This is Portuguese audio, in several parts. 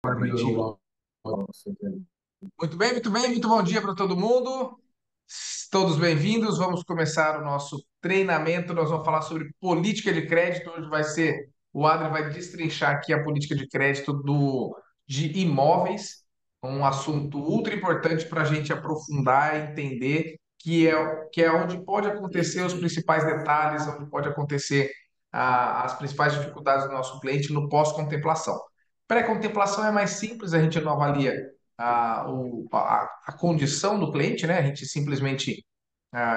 Agora Coletivo. melhorou o áudio, você entende? Muito bem, muito bem, muito bom dia para todo mundo. Todos bem-vindos. Vamos começar o nosso treinamento. Nós vamos falar sobre política de crédito. Hoje vai ser o Adri vai destrinchar aqui a política de crédito de imóveis, um assunto ultra importante para a gente aprofundar e entender que é onde pode acontecer os principais detalhes, onde pode acontecer as principais dificuldades do nosso cliente no pós-contemplação. Pré-contemplação é mais simples, a gente não avalia a condição do cliente, né? A gente simplesmente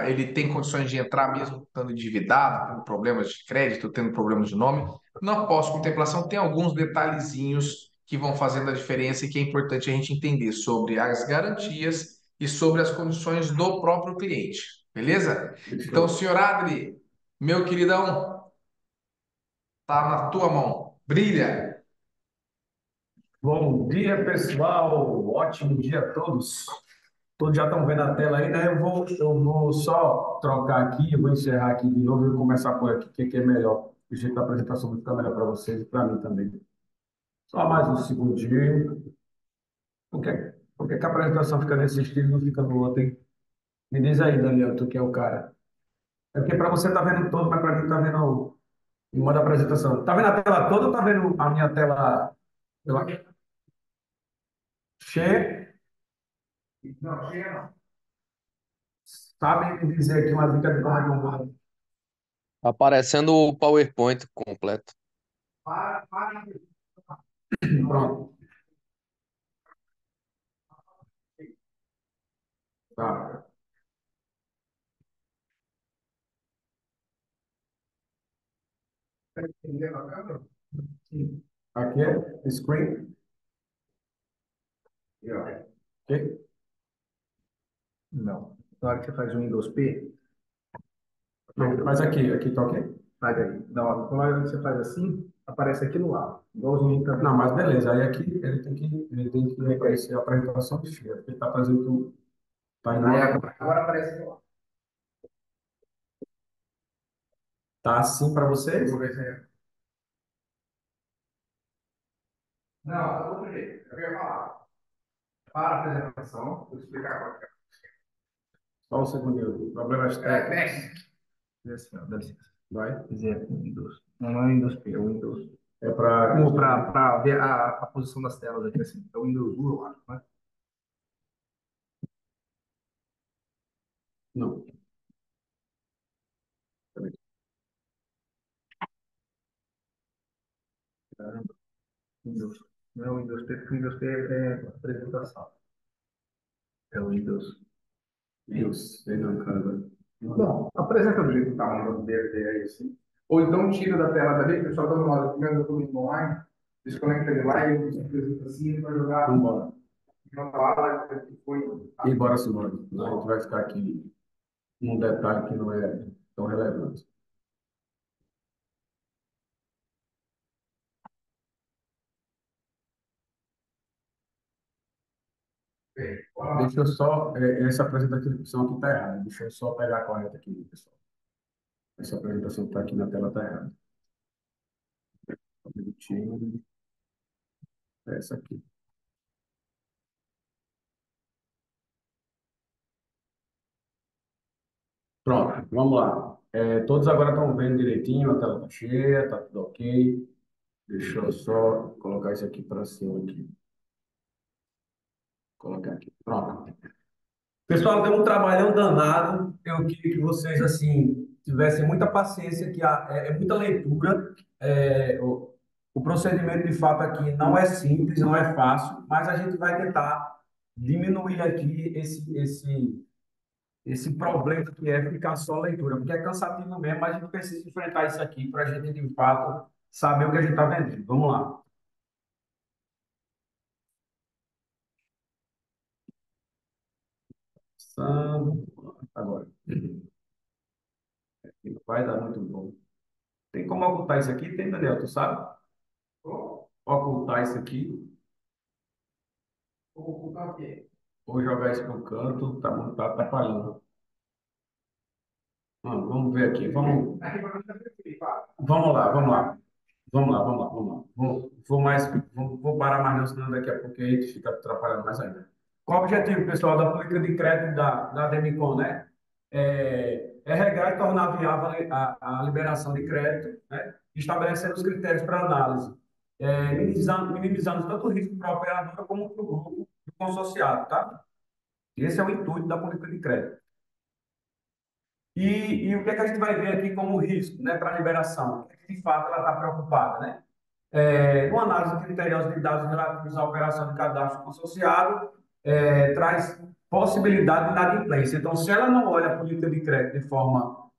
ele tem condições de entrar mesmo estando endividado, tendo problemas de crédito, tendo problemas de nome. Na pós-contemplação tem alguns detalhezinhos que vão fazendo a diferença e que é importante a gente entender sobre as garantias e sobre as condições do próprio cliente, beleza? Então, Fechou. senhor Adri, meu queridão, tá na tua mão. Brilha! Bom dia, pessoal. Ótimo dia a todos. Todos já estão vendo a tela aí, né? Eu vou só trocar aqui, eu vou encerrar aqui de novo e começar por aqui, que aqui é melhor. O jeito da apresentação vai ficar melhor para vocês e para mim também. Só mais um segundinho. Por que que a apresentação fica nesse estilo e não fica no outro, hein? Me diz aí, Daniel, tu que é o cara. É porque para você tá vendo todo, mas para mim tá vendo em modo apresentação. Tá vendo a tela toda ou tá vendo a minha tela cheia? Não, cheia não. Sabe me dizer aqui uma dica de como é que eu vou. Aparecendo o PowerPoint completo. Pronto. Tá. Aqui é screen. Ok? Não. Na hora que você faz o Windows P, Mas aqui tá ok? faz aí. Não, na hora que você faz assim, aparece aqui no lado. Igualzinho tá Não, vendo. mas beleza. Aí aqui ele tem que aparecer a apresentação de cheia. Ele tá fazendo tudo. Tá em Aí modo. agora aparece aqui, ó. Tá assim para vocês? Vou ver se é. Não, outro jeito. Eu ia falar. Para a apresentação, vou explicar agora. Só um segundinho. Problemas técnicos. Desce. Desce, não, dá licença. Vai. Dizer Windows. Não, não é Windows P, é Windows. É para. Como para ver a posição das telas aqui assim. É o Windows U, eu acho, né? Não. Caramba, Windows. Não é o Windows P, porque o Windows P é apresentação. É o Windows. Deus. Ele não, cara. Bom, apresenta do jeito que está mandando DRD aí, assim. Ou então tira da tela dali, o pessoal dá uma olhada, primeiro documento online, desconecta ele lá e ele apresenta assim, ele vai jogar Vambora. uma bala que foi. E bora embora. A gente vai ficar aqui num detalhe que não é tão relevante. Deixa eu só. Essa apresentação aqui está errada. Deixa eu só pegar a correta aqui, pessoal. Essa apresentação que está aqui na tela está errada. Só um minutinho. É essa aqui. Pronto, vamos lá. Todos agora estão vendo direitinho, a tela está cheia, está tudo ok. Deixa eu só colocar isso aqui para cima aqui. Colocar aqui. Pronto. Pessoal, tem um trabalhão danado. Eu queria que vocês, assim, tivessem muita paciência, que é muita leitura. O procedimento, de fato, aqui não é simples, não é fácil, mas a gente vai tentar diminuir aqui esse problema que é ficar só leitura, porque é cansativo mesmo, mas a gente precisa enfrentar isso aqui para a gente, de fato, saber o que a gente está vendendo. Vamos lá. Passando. Agora. Aqui não vai dar muito bom. Tem como ocultar isso aqui? Tem, Daniel, tu sabe? Ocultar isso aqui, O quê? ou jogar isso no canto, tá atrapalhando. Vamos ver aqui. Vamos, Aqui para mim está perfeito, fala. vamos lá, vamos lá. Vamos lá, vamos lá, vamos lá. Vou parar mais não, senão daqui a pouco a gente fica atrapalhando mais ainda. Qual o objetivo, pessoal, da política de crédito da Demicon, né? É regrar e tornar viável a liberação de crédito, né? Estabelecendo os critérios para análise, minimizando tanto o risco para a operadora como para o grupo do consorciado, tá? Esse é o intuito da política de crédito. E o que é que a gente vai ver aqui como risco, né, para a liberação? O que é que, de fato, ela está preocupada, né? Uma análise criteriosa de dados relativos à operação de cadastro consorciado, traz possibilidade de inadimplência. Então, se ela não olha a política de crédito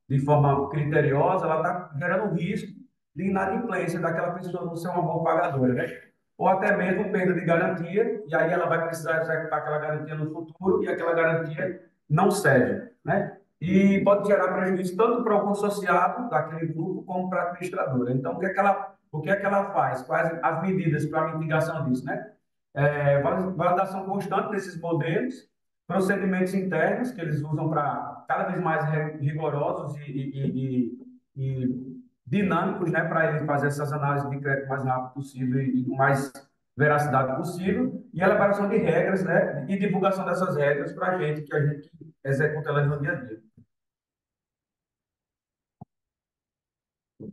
de forma criteriosa, ela está gerando risco de inadimplência daquela pessoa não ser uma boa pagadora, né? Ou até mesmo perda de garantia, e aí ela vai precisar executar aquela garantia no futuro e aquela garantia não serve, né? E pode gerar prejuízo tanto para o consorciado daquele grupo como para a administradora. Então, o que é que ela faz? Quais as medidas para mitigação disso, né? Validação constante desses modelos, procedimentos internos que eles usam para cada vez mais rigorosos e dinâmicos, né, para eles fazer essas análises de crédito mais rápido possível e com mais veracidade possível, e elaboração de regras, né, e divulgação dessas regras para a gente executa elas no dia a dia.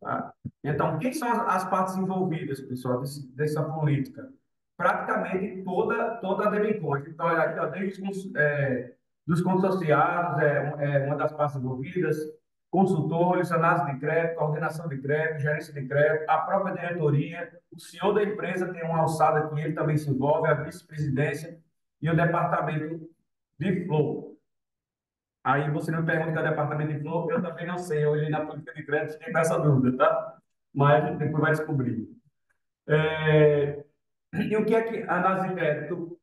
Tá? Então, quem são as partes envolvidas, pessoal, dessa política? Praticamente toda a Demicon. Então, olha aqui, ó, desde dos consorciados, uma das partes envolvidas, consultores, análise de crédito, coordenação de crédito, gerência de crédito, a própria diretoria, o senhor da empresa tem uma alçada que ele também se envolve, a vice-presidência e o departamento de flow. Aí você me pergunta que é o departamento de flow, eu também não sei, eu olhei na política de crédito, fiquei com essa dúvida, tá? Mas a gente depois vai descobrir. É, e o que é que a análise de crédito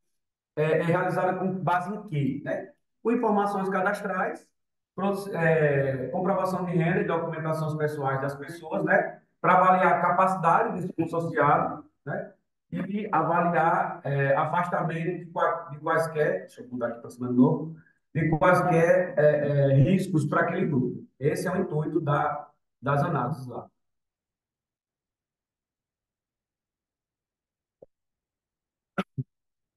é realizada com base em quê, né? Com informações cadastrais, comprovação de renda e documentações pessoais das pessoas, né? Para avaliar a capacidade desse consorciado, né? E avaliar afastamento de quaisquer, deixa eu mudar aqui para cima de novo, de quaisquer riscos para aquele grupo. Esse é o intuito das análises lá.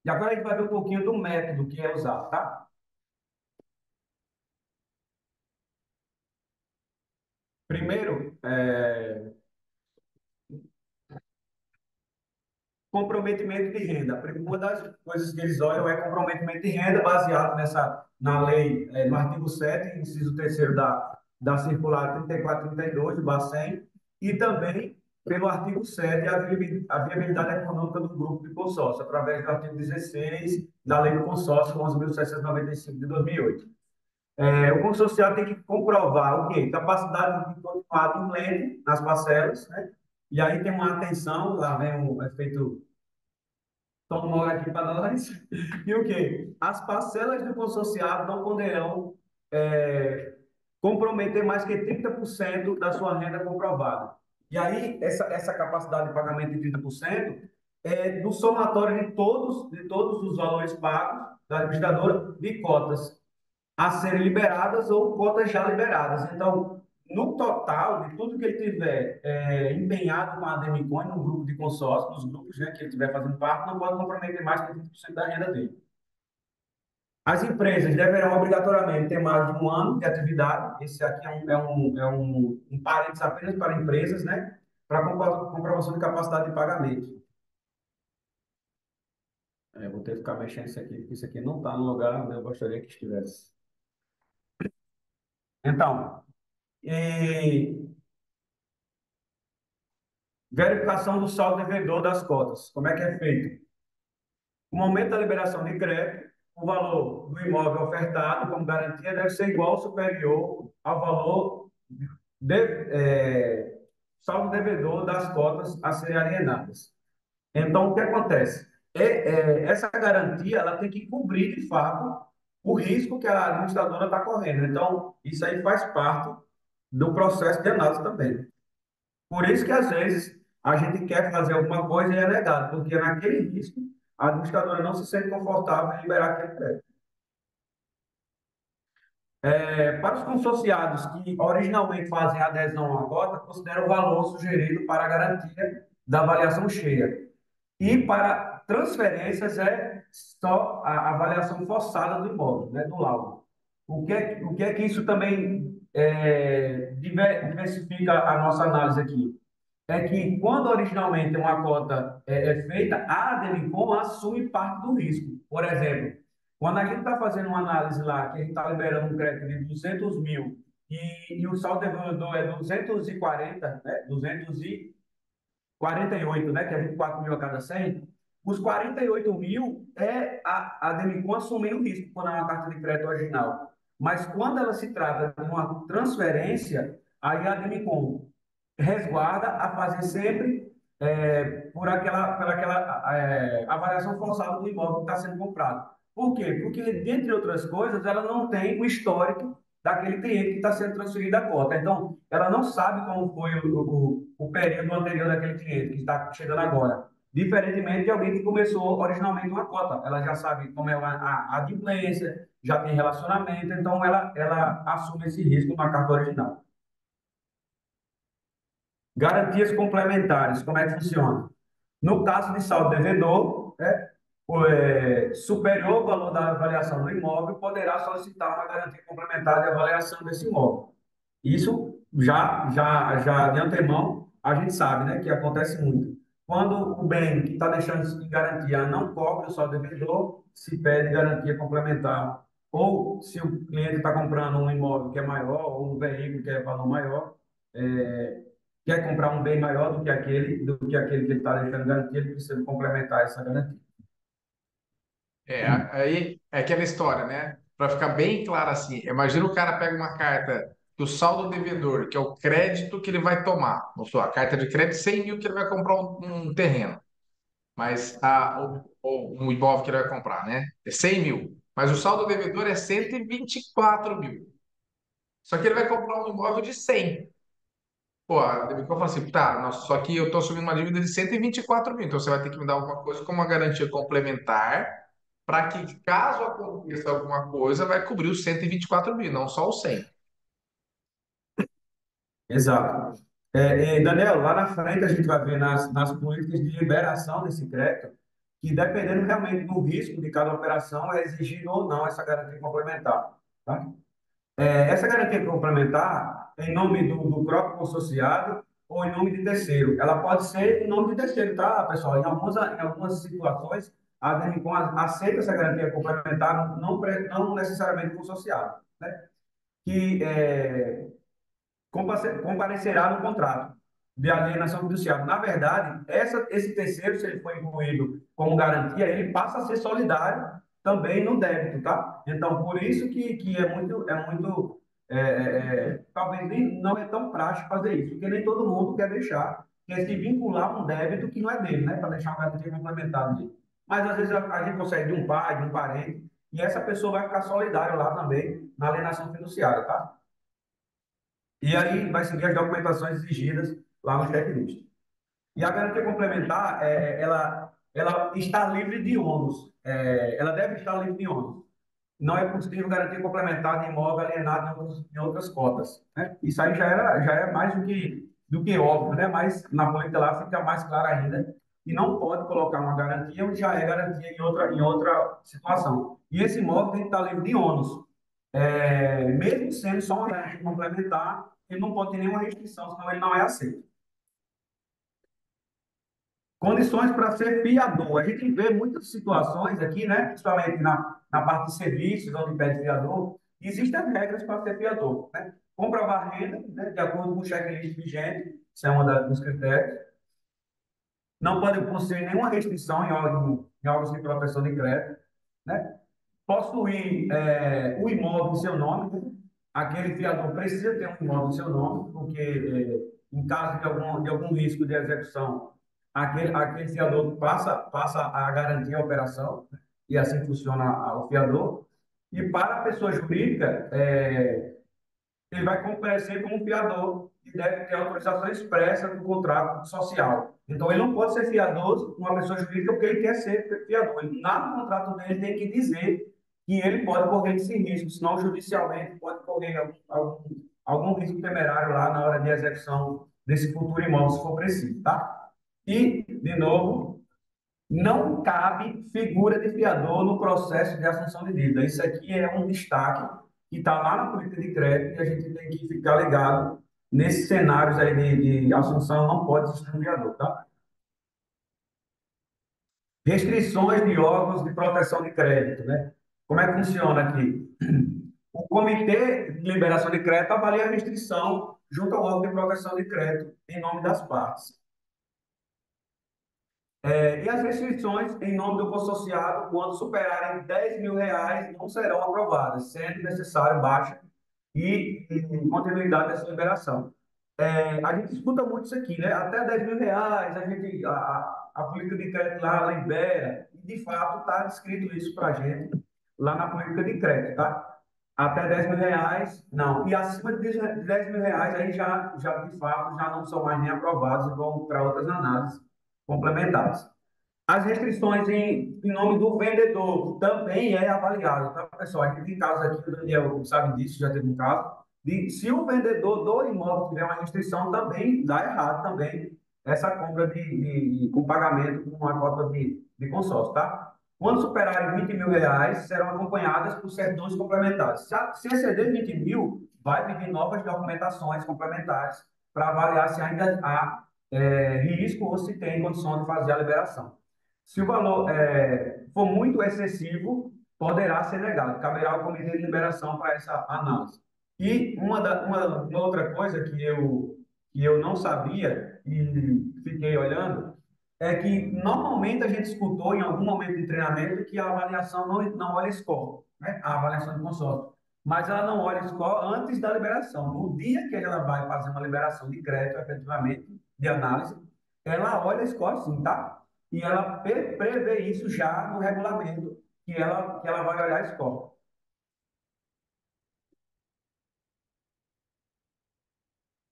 E agora a gente vai ver um pouquinho do método que é usado, tá? Primeiro, comprometimento de renda. Uma das coisas que eles olham é comprometimento de renda baseado na lei, no artigo 7, inciso 3º da circular 3432 do Bacen, e também pelo artigo 7, a viabilidade econômica do grupo de consórcio, através do artigo 16 da lei do consórcio 11.695 de 2008. O consorciado tem que comprovar o quê? Capacidade de continuar adimplente nas parcelas, né? E aí tem uma atenção, lá vem um efeito toma uma hora aqui para nós. E o quê? As parcelas do consorciado não poderão é, comprometer mais que 30% da sua renda comprovada. E aí, essa capacidade de pagamento de 30% é do somatório de todos os valores pagos da administradora de cotas a serem liberadas ou cotas já liberadas. Então, no total, de tudo que ele tiver empenhado com a Demicon, no grupo de consórcio, nos grupos, né, que ele estiver fazendo parte, não pode comprometer mais que 30% da renda dele. As empresas deverão obrigatoriamente ter mais de um ano de atividade. Esse aqui é um parênteses apenas para empresas, né? Para comprovação de capacidade de pagamento. Vou ter que ficar mexendo isso aqui, porque isso aqui não está no lugar onde eu gostaria que estivesse. Então, verificação do saldo devedor das cotas. Como é que é feito? No momento da liberação de crédito, o valor do imóvel ofertado como garantia deve ser igual ou superior ao valor saldo devedor das cotas a serem alienadas. Então, o que acontece? Essa garantia ela tem que cobrir, de fato, o risco que a administradora está correndo. Então, isso aí faz parte do processo de análise também. Por isso que, às vezes, a gente quer fazer alguma coisa e é negado, porque naquele risco, a administradora não se sente confortável em liberar aquele crédito. Para os consociados que originalmente fazem adesão à cota, considera o valor sugerido para a garantia da avaliação cheia. E para transferências é só a avaliação forçada do imóvel, né, do laudo. O que é que isso também diversifica a nossa análise aqui? É que quando originalmente uma cota é feita, a Ademicon assume parte do risco. Por exemplo, quando a gente está fazendo uma análise lá, que a gente está liberando um crédito de 200 mil e o saldo devedor é 240, né? 248, né? Que é 24 mil a cada 100. Os 48 mil é a Demicon assumindo o risco quando é uma carta de crédito original. Mas quando ela se trata de uma transferência, aí a Demicon resguarda a fazer sempre por aquela avaliação forçada do imóvel que está sendo comprado. Por quê? Porque, dentre outras coisas, ela não tem o histórico daquele cliente que está sendo transferido a cota. Então, ela não sabe como foi o período anterior daquele cliente que está chegando agora. Diferentemente de alguém que começou originalmente uma cota. Ela já sabe como é a adimplência, já tem relacionamento, então ela assume esse risco na carta original. Garantias complementares, como é que funciona? No caso de saldo devedor, superior ao valor da avaliação do imóvel, poderá solicitar uma garantia complementar de avaliação desse imóvel. Isso já de antemão, a gente sabe, né, que acontece muito. Quando o bem que está deixando em garantia não cobre o saldo devedor, se pede garantia complementar. Ou se o cliente está comprando um imóvel que é maior, ou um veículo que é valor maior, é, quer comprar um bem maior do que aquele que ele está deixando garantia, ele precisa complementar essa garantia. Aí é aquela história, né? Para ficar bem claro assim, imagina o cara pega uma carta que o saldo devedor, que é o crédito que ele vai tomar, ou sua carta de crédito, 100 mil que ele vai comprar um terreno, mas ou um imóvel que ele vai comprar, né? É 100 mil, mas o saldo devedor é 124 mil. Só que ele vai comprar um imóvel de 100. Pô, a Debicol fala assim, tá, nossa, só que eu tô assumindo uma dívida de 124 mil, então você vai ter que me dar alguma coisa como uma garantia complementar para que, caso aconteça alguma coisa, vai cobrir os 124 mil, não só os 100. Exato. Daniel, lá na frente a gente vai ver nas políticas de liberação desse crédito que, dependendo realmente do risco de cada operação, é exigido ou não essa garantia complementar. Tá? Essa garantia complementar, em nome do próprio consorciado ou em nome de terceiro, ela pode ser em nome de terceiro, tá, pessoal? Em algumas situações, a Demicon aceita essa garantia complementar, não necessariamente consorciado, né? Que comparecerá no contrato de alienação fiduciária. Na verdade, esse terceiro, se ele for incluído como garantia, ele passa a ser solidário também no débito, tá? Então, por isso que talvez nem, não é tão prático fazer isso, porque nem todo mundo quer se vincular a um débito que não é dele, né? Para deixar uma garantia complementar dele. Mas, às vezes, a gente consegue de um pai, de um parente, e essa pessoa vai ficar solidária lá também na alienação fiduciária, tá? E aí vai seguir as documentações exigidas lá no checklist. E a garantia complementar, ela está livre de ônus. Ela deve estar livre de ônus. Não é possível garantia complementar de imóvel alienado em outras cotas, né? Isso aí já é mais do que óbvio, né? Mas na política lá fica mais claro ainda. E não pode colocar uma garantia onde já é garantia em outra situação. E esse imóvel tem que estar livre de ônus. Mesmo sendo só uma garantia complementar, ele não pode ter nenhuma restrição, senão ele não é aceito. Condições para ser fiador. A gente vê muitas situações aqui, né, principalmente na parte de serviços, onde pede fiador, existem regras para ser fiador, né? Comprovar renda, né, de acordo com o checklist vigente, isso é um dos critérios. Não pode possuir nenhuma restrição em órgãos de proteção de crédito, né? Possuir o imóvel em seu nome, né? Aquele fiador precisa ter um imóvel em seu nome, porque em caso de algum risco de execução, aquele fiador passa a garantir a operação, né? E assim funciona o fiador. E para a pessoa jurídica, ele vai comparecer como fiador e deve ter autorização expressa do contrato social. Então, ele não pode ser fiador uma pessoa jurídica porque ele quer ser fiador. Lá no contrato dele tem que dizer que ele pode correr esse risco, senão judicialmente pode correr algum risco temerário lá na hora de execução desse futuro imóvel, se for preciso, tá? E, de novo, não cabe figura de fiador no processo de assunção de dívida. Isso aqui é um destaque que está lá na política de crédito e a gente tem que ficar ligado nesses cenários aí de assunção, não pode existir um fiador, tá? Restrições de órgãos de proteção de crédito, né? Como é que funciona aqui? O Comitê de Liberação de Crédito avalia a restrição junto ao órgão de proteção de crédito em nome das partes. E as restrições em nome do consorciado, quando superarem R$ 10.000, não serão aprovadas, sendo necessário baixa e continuidade dessa liberação. A gente escuta muito isso aqui, né? Até R$ 10.000, a política de crédito lá libera, e de fato está escrito isso para a gente lá na política de crédito, tá? Até R$ 10.000, não. E acima de R$ 10.000, aí já de fato já não são mais nem aprovados e vão para outras análises complementares. As restrições em nome do vendedor também é avaliado, tá, pessoal? A gente tem casos aqui, o Daniel sabe disso, já teve um caso, de se o vendedor do imóvel tiver uma restrição, também dá errado também essa compra com pagamento com uma cota de consórcio, tá? Quando superarem R$ 20.000, serão acompanhadas por certidões complementares. Se exceder 20 mil, vai pedir novas documentações complementares para avaliar se ainda há risco ou se tem condição de fazer a liberação. Se o valor for muito excessivo, poderá ser negado. Caberá ao comitê de liberação para essa análise. E uma outra coisa que eu não sabia e fiquei olhando é que normalmente a gente escutou em algum momento de treinamento que a avaliação não olha score, né? A avaliação de consórcio. Mas ela não olha score antes da liberação. No dia que ela vai fazer uma liberação de crédito, efetivamente, de análise, ela olha score sim, tá? E ela prevê isso já no regulamento, que ela vai olhar a escola.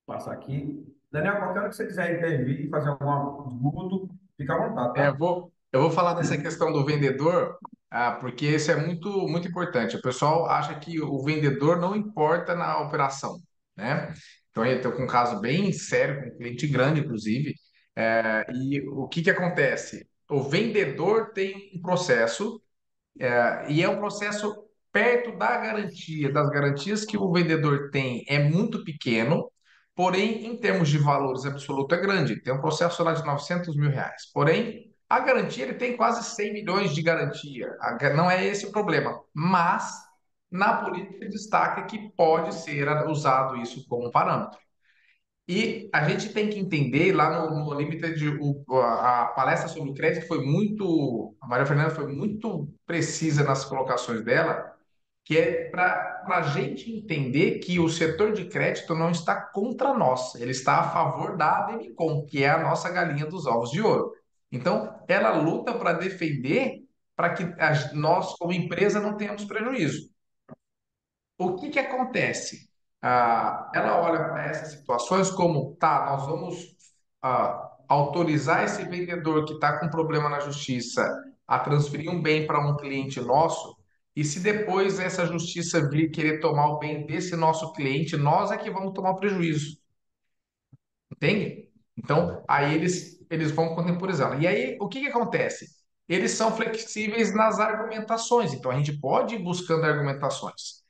Passar aqui. Daniel, qualquer hora que você quiser intervir e fazer algum pergunta, fica à vontade, tá? Eu vou falar dessa questão do vendedor, porque isso é muito, muito importante. O pessoal acha que o vendedor não importa na operação, né? Então, eu estou com um caso bem sério, com um cliente grande, inclusive, e o que que acontece? O vendedor tem um processo, e é um processo perto da garantia, das garantias que o vendedor tem é muito pequeno, porém, em termos de valores absoluto, é grande. Tem um processo lá de R$ 900.000. Porém, a garantia, ele tem quase 100 milhões de garantia. Não é esse o problema. Mas, na política, destaca que pode ser usado isso como parâmetro. E a gente tem que entender lá no Limited, a palestra sobre o crédito foi muito. A Maria Fernanda foi muito precisa nas colocações dela, que é para a gente entender que o setor de crédito não está contra nós, ele está a favor da Ademicon, que é a nossa galinha dos ovos de ouro. Então, ela luta para defender para que nós, como empresa, não tenhamos prejuízo. O que que acontece? Ela olha para essas situações como, tá, nós vamos autorizar esse vendedor que está com problema na justiça a transferir um bem para um cliente nosso, e se depois essa justiça vir querer tomar o bem desse nosso cliente, nós é que vamos tomar prejuízo, entende? Então, aí eles vão contemporizando. E aí, o que que acontece? Eles são flexíveis nas argumentações, então a gente pode ir buscando argumentações.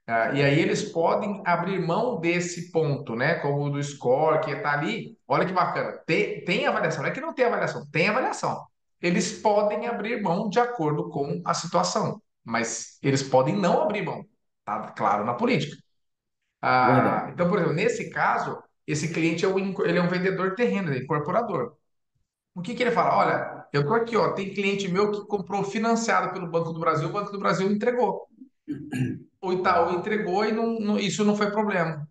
E aí eles podem abrir mão desse ponto, né? Como o do score, que está ali. Olha que bacana. Tem avaliação. Não é que não tem avaliação, tem avaliação. Eles podem abrir mão de acordo com a situação, mas eles podem não abrir mão. Tá claro na política. Verdade. Então, por exemplo, nesse caso, esse cliente ele é um vendedor terreno, ele é incorporador. O que que ele fala? Olha, eu tô aqui, ó, tem cliente meu que comprou financiado pelo Banco do Brasil, o Banco do Brasil entregou. O Itaú entregou e isso não foi problema.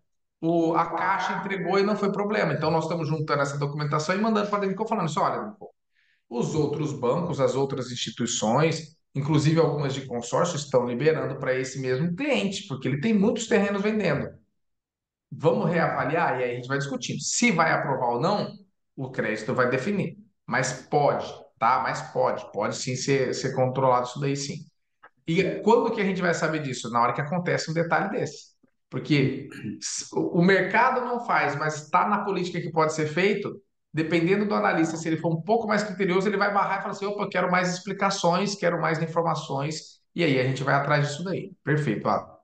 A Caixa entregou e não foi problema. Então, nós estamos juntando essa documentação e mandando para a Demicon falando assim, olha, Demicon, os outros bancos, as outras instituições, inclusive algumas de consórcio, estão liberando para esse mesmo cliente, porque ele tem muitos terrenos vendendo. Vamos reavaliar? E aí a gente vai discutindo. Se vai aprovar ou não, o crédito vai definir. Mas pode, tá? Mas pode sim ser controlado isso daí sim. E quando que a gente vai saber disso? Na hora que acontece um detalhe desse. Porque o mercado não faz, mas está na política que pode ser feito, dependendo do analista, se ele for um pouco mais criterioso, ele vai barrar e falar assim: opa, eu quero mais explicações, quero mais informações, e aí a gente vai atrás disso daí. Perfeito, Adam.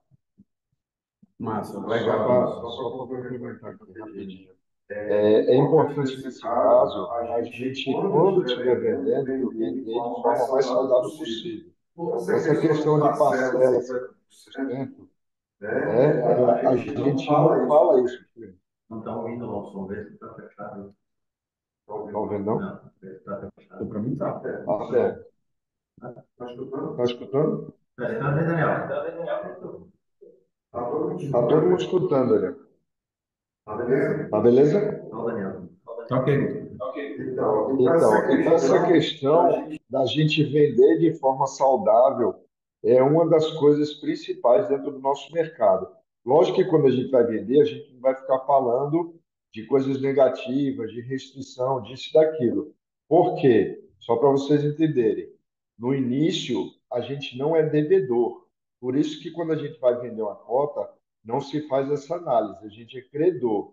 Massa, Só legal. para complementar aqui rapidinho. É importante nesse caso a gente, quando estiver vendendo, vender de forma mais saudável possível. Essa questão de parcela 50%, né, a gente não fala isso para o cliente. Não está ouvindo o nosso som, vê se está fechado. Está ouvindo, não? Não, está fechado. Para mim tá. Ah, certo. Está escutando? Está vendo, Daniel? Está todo mundo escutando, Daniel. Tá beleza? Não, Daniel. Tá ok. Então, essa questão da gente vender de forma saudável é uma das coisas principais dentro do nosso mercado. Lógico que quando a gente vai vender, a gente não vai ficar falando de coisas negativas, de restrição, disso e daquilo. Por quê? Só para vocês entenderem. No início, a gente não é devedor. Por isso que quando a gente vai vender uma cota, não se faz essa análise, a gente é credor.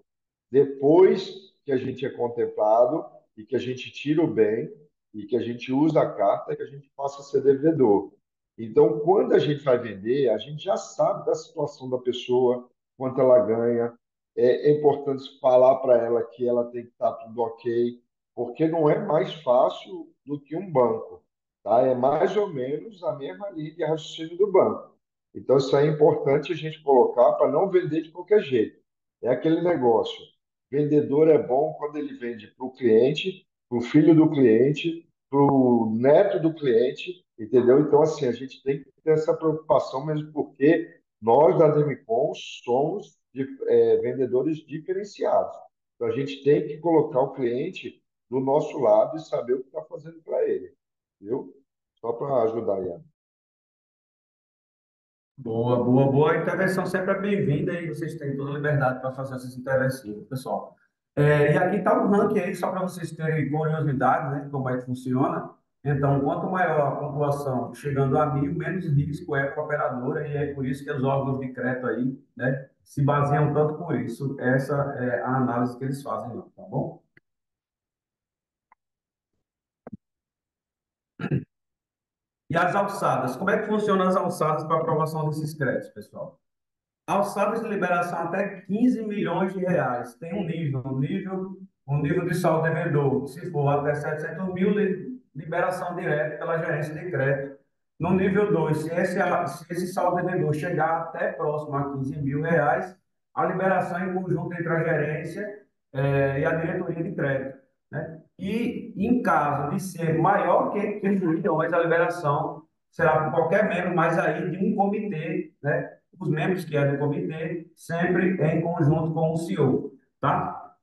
Depois que a gente é contemplado e que a gente tira o bem e que a gente usa a carta, que a gente passa a ser devedor. Então, quando a gente vai vender, a gente já sabe da situação da pessoa, quanto ela ganha. É importante falar para ela que ela tem que estar tudo ok, porque não é mais fácil do que um banco, tá? É mais ou menos a mesma linha de raciocínio do banco. Então, isso é importante a gente colocar para não vender de qualquer jeito. É aquele negócio. Vendedor é bom quando ele vende para o cliente, para o filho do cliente, para o neto do cliente, entendeu? Então, assim, a gente tem que ter essa preocupação mesmo porque nós da Demicon somos vendedores diferenciados. Então, a gente tem que colocar o cliente do nosso lado e saber o que está fazendo para ele, viu? Só para ajudar aí. Boa, boa, boa. A intervenção sempre é bem-vinda e vocês têm toda a liberdade para fazer essas intervenções, pessoal. E aqui está o ranking aí, só para vocês terem curiosidade, né, como é que funciona. Então, quanto maior a pontuação chegando a 1.000, menos risco é para a operadora e é por isso que os órgãos de crédito aí, né, se baseiam tanto por isso. Essa é a análise que eles fazem, tá bom? E as alçadas? Como é que funcionam as alçadas para aprovação desses créditos, pessoal? Alçadas de liberação até 15 milhões de reais. Tem um nível de saldo devedor. Se for até 700 mil, liberação direta pela gerência de crédito. No nível 2, se esse saldo devedor chegar até próximo a 15 mil reais, a liberação é em conjunto entre a gerência e a diretoria de crédito, né? E em caso de ser maior que 15 milhões, a liberação será por qualquer membro, mas aí de um comitê, né? Os membros que é do comitê, sempre em conjunto com o CEO, tá?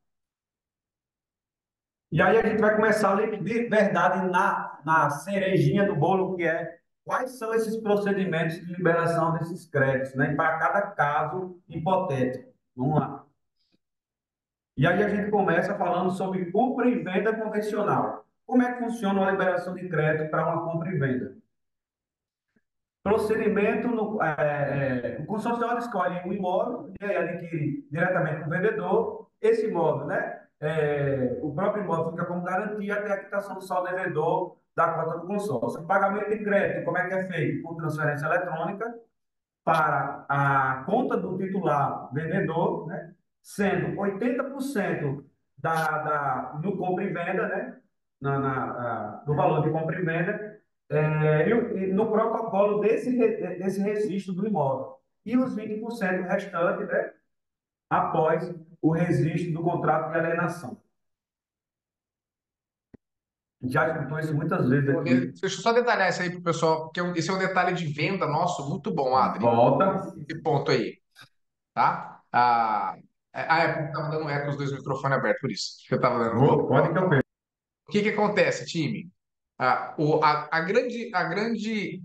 E aí a gente vai começar ali, de verdade, na cerejinha do bolo, que é quais são esses procedimentos de liberação desses créditos, né? Para cada caso hipotético. Vamos lá. E aí a gente começa falando sobre compra e venda convencional. Como é que funciona a liberação de crédito para uma compra e venda? Procedimento, o consórcio escolhe um imóvel e aí adquire diretamente com o vendedor. Esse imóvel, né? O próprio imóvel fica como garantia até a quitação do saldo devedor da cota do consórcio. O pagamento de crédito, como é que é feito? Por transferência eletrônica para a conta do titular vendedor, né? Sendo 80% no compra e venda, né? Do valor de compra e venda, e no protocolo desse registro do imóvel. E os 20% restantes, né? Após o registro do contrato de alienação. Já escutou isso muitas vezes aqui. Deixa eu só detalhar isso aí para o pessoal, porque esse é um detalhe de venda nosso muito bom, Adri. Volta. Esse ponto aí, tá? Porque estava dando eco os dois microfones abertos, por isso que eu estava dando. Pode que eu vejo. O que que acontece, time?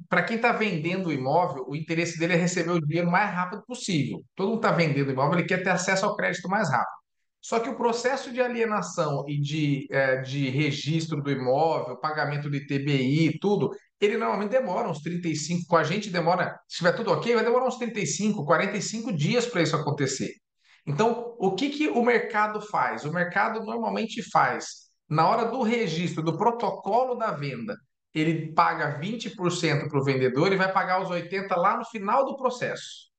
Para quem está vendendo o imóvel, o interesse dele é receber o dinheiro o mais rápido possível. Todo mundo está vendendo o imóvel, ele quer ter acesso ao crédito mais rápido. Só que o processo de alienação e de registro do imóvel, pagamento de TBI, tudo, ele normalmente demora uns 35, com a gente demora, se estiver tudo ok, vai demorar uns 35, 45 dias para isso acontecer. Então, o que que o mercado faz? O mercado normalmente faz, na hora do registro, do protocolo da venda, ele paga 20% para o vendedor e vai pagar os 80% lá no final do processo.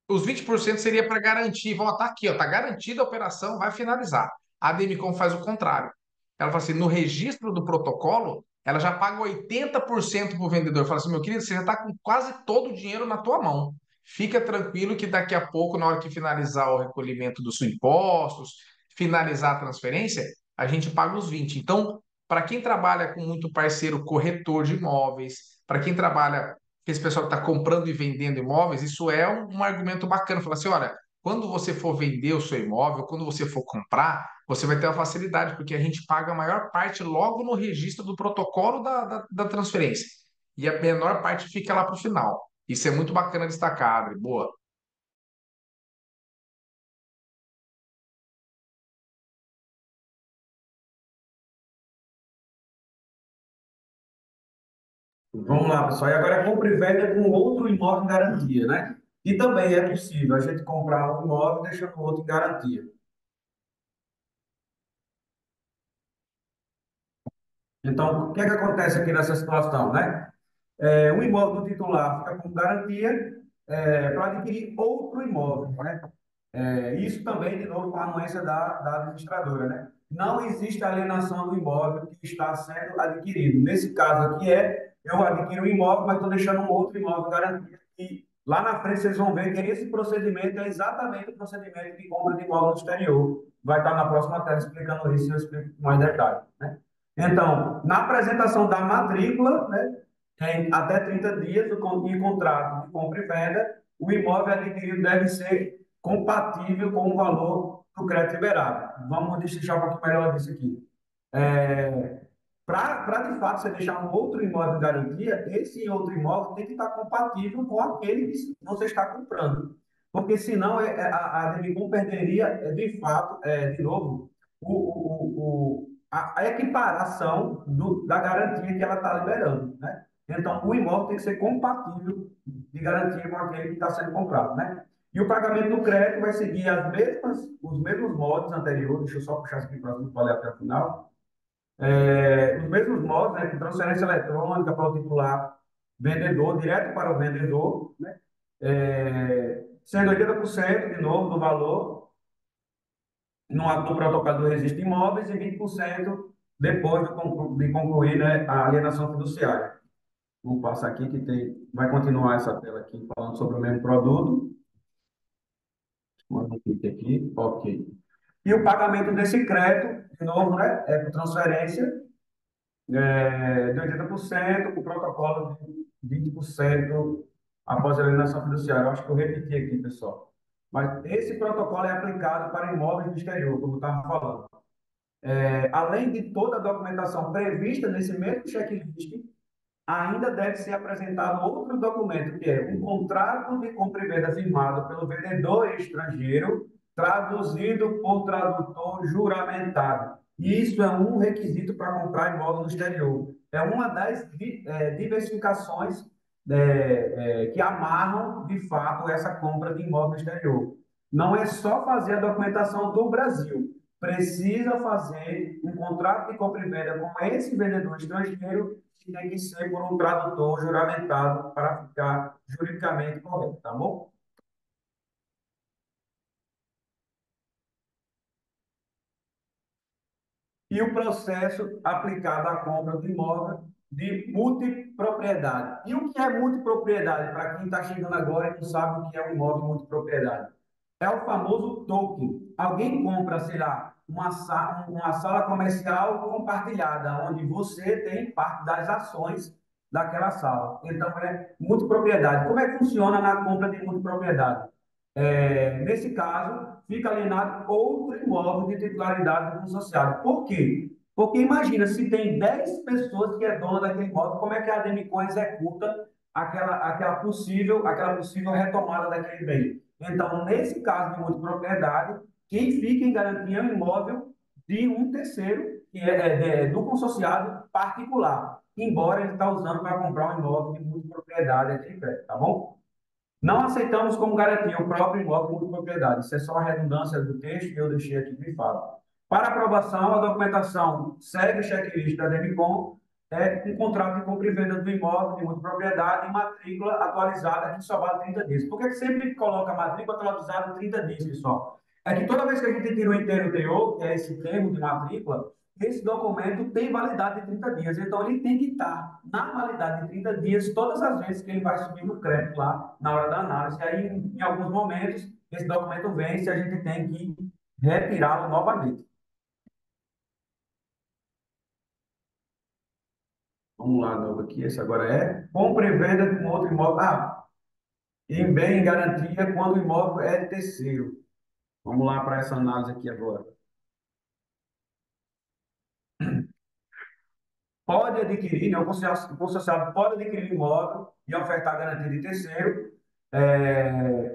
Os 20% seria para garantir, vão tá aqui, ó, tá garantida a operação, vai finalizar. A Demicon faz o contrário. Ela fala assim, no registro do protocolo, ela já paga 80% para o vendedor. Fala assim, meu querido, você já está com quase todo o dinheiro na tua mão. Fica tranquilo que daqui a pouco, na hora que finalizar o recolhimento dos impostos, finalizar a transferência, a gente paga os 20%. Então, para quem trabalha com muito parceiro corretor de imóveis, para quem trabalha esse pessoal que está comprando e vendendo imóveis, isso é um argumento bacana. Falar assim, olha, quando você for vender o seu imóvel, quando você for comprar, você vai ter uma facilidade, porque a gente paga a maior parte logo no registro do protocolo da transferência. E a menor parte fica lá para o final. Isso é muito bacana destacar, Adri. Boa. Vamos lá, pessoal. E agora é compra e venda com outro imóvel em garantia, né? E também é possível a gente comprar um imóvel deixando o outro em garantia. Então, o que é que acontece aqui nessa situação, né? O imóvel do titular fica com garantia para adquirir outro imóvel, né? Isso também, de novo, com a anuência da administradora, né? Não existe alienação do imóvel que está sendo adquirido. Nesse caso aqui eu adquiro um imóvel, mas estou deixando um outro imóvel em garantia. E lá na frente vocês vão ver que esse procedimento é exatamente o procedimento de compra de imóvel no exterior. Vai estar na próxima tela explicando isso e eu explico com mais detalhes, né? Então, na apresentação da matrícula, né, em até 30 dias em contrato de compra e venda, o imóvel adquirido deve ser compatível com o valor do crédito liberado. Vamos deixar um pouquinho melhor disso aqui. Para de fato você deixar um outro imóvel em garantia, esse outro imóvel tem que estar compatível com aquele que você está comprando. Porque senão a Demicon perderia, de fato, de novo, a equiparação da garantia que ela está liberando, né? Então, o imóvel tem que ser compatível de garantia com aquele que está sendo comprado, né? E o pagamento do crédito vai seguir os mesmos modos anteriores. Deixa eu só puxar isso aqui para ler até o final. Os mesmos modos, né, com transferência eletrônica para o titular vendedor, direto para o vendedor, né, sendo 80% de novo do valor no ato do protocolo do registro de imóveis e 20% depois de concluir, né, a alienação fiduciária. Vamos passar aqui que vai continuar essa tela aqui falando sobre o mesmo produto. Manda um clique aqui, ok. E o pagamento desse crédito, de novo, né, por transferência, de 80%, com o protocolo de 20% após a alienação fiduciária. Eu acho que eu repeti aqui, pessoal. Mas esse protocolo é aplicado para imóveis no exterior, como eu estava falando. Além de toda a documentação prevista nesse mesmo checklist, ainda deve ser apresentado outro documento, que é um contrato de compra e venda firmado pelo vendedor estrangeiro, traduzido por tradutor juramentado. Isso é um requisito para comprar imóvel no exterior. É uma das diversificações que amarram, de fato, essa compra de imóvel no exterior. Não é só fazer a documentação do Brasil. Precisa fazer um contrato de compra e venda com esse vendedor estrangeiro que tem que ser por um tradutor juramentado para ficar juridicamente correto, tá bom? E o processo aplicado à compra do imóvel de multipropriedade. E o que é multipropriedade? Para quem está chegando agora e não sabe o que é um imóvel multipropriedade. É o famoso token. Alguém compra, sei lá, uma sala comercial compartilhada, onde você tem parte das ações daquela sala. Então, é multipropriedade. Como é que funciona na compra de multipropriedade? Nesse caso, fica alienado outro imóvel de titularidade do consociado. Por quê? Porque imagina, se tem 10 pessoas que é dona daquele imóvel, como é que a Demicon executa aquela possível retomada daquele bem? Então, nesse caso de multipropriedade, quem fica em garantia é um imóvel de um terceiro, que do consorciado particular, embora ele está usando para comprar um imóvel de multipropriedade aqui em crédito, tá bom? Não aceitamos como garantia o próprio imóvel multipropriedade. Isso é só a redundância do texto que eu deixei aqui grifado. Para aprovação, a documentação segue o checklist da Demicon, um contrato de compra e venda do imóvel de multipropriedade e matrícula atualizada, que só vale 30 dias. Por que sempre coloca matrícula atualizada 30 dias, pessoal? É que toda vez que a gente tira o inteiro anterior, que é esse termo de matrícula, esse documento tem validade de 30 dias. Então, ele tem que estar na validade de 30 dias todas as vezes que ele vai subir no crédito lá na hora da análise. E aí, em alguns momentos, esse documento vence e a gente tem que retirá-lo novamente. Vamos lá, novo aqui. Esse agora é compra e venda de um outro imóvel. Em bem em garantia quando o imóvel é de terceiro. Vamos lá para essa análise aqui agora. Pode adquirir, né, o consorciado pode adquirir imóvel e ofertar garantia de terceiro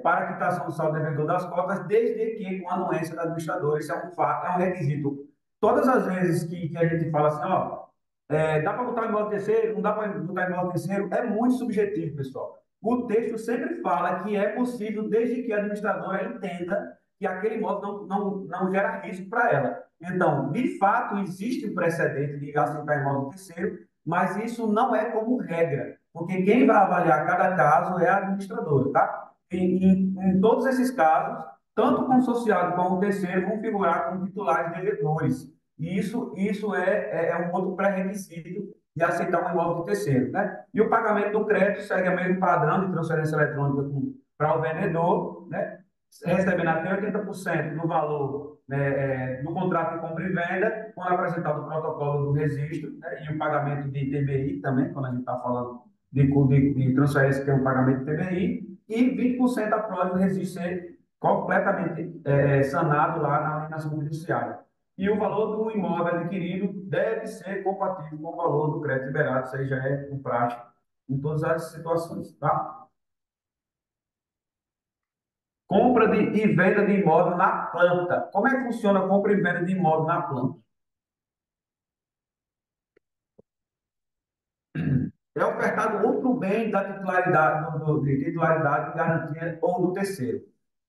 para a quitação do saldo devedor das cotas, desde que com a anuência do administrador. Isso é um fato, é um requisito. Todas as vezes que a gente fala assim, ó, dá para botar imóvel terceiro, não dá para botar imóvel terceiro, é muito subjetivo, pessoal. O texto sempre fala que é possível, desde que a administradora entenda que aquele imóvel não gera risco para ela. Então, de fato, existe um precedente de aceitar imóvel terceiro, mas isso não é como regra, porque quem vai avaliar cada caso é a administradora, tá? Em todos esses casos, tanto o consorciado como o terceiro vão figurar como titulares devedores. E isso é um outro pré-requisito de aceitar um imóvel de terceiro, né? E o pagamento do crédito segue o mesmo padrão de transferência eletrônica para o vendedor, né? Recebendo até 80% do valor, né, do contrato de compra e venda, quando apresentado o protocolo do registro, né, e o pagamento de TBI também, quando a gente está falando de transferência, que é um pagamento de TBI, e 20% após o registro ser completamente sanado lá na alienação fiduciária. E o valor do imóvel adquirido deve ser compatível com o valor do crédito liberado, isso aí já é o prático em todas as situações, tá? Compra e venda de imóvel na planta. Como é que funciona a compra e venda de imóvel na planta? É ofertado outro bem da titularidade, de titularidade, garantia ou do terceiro.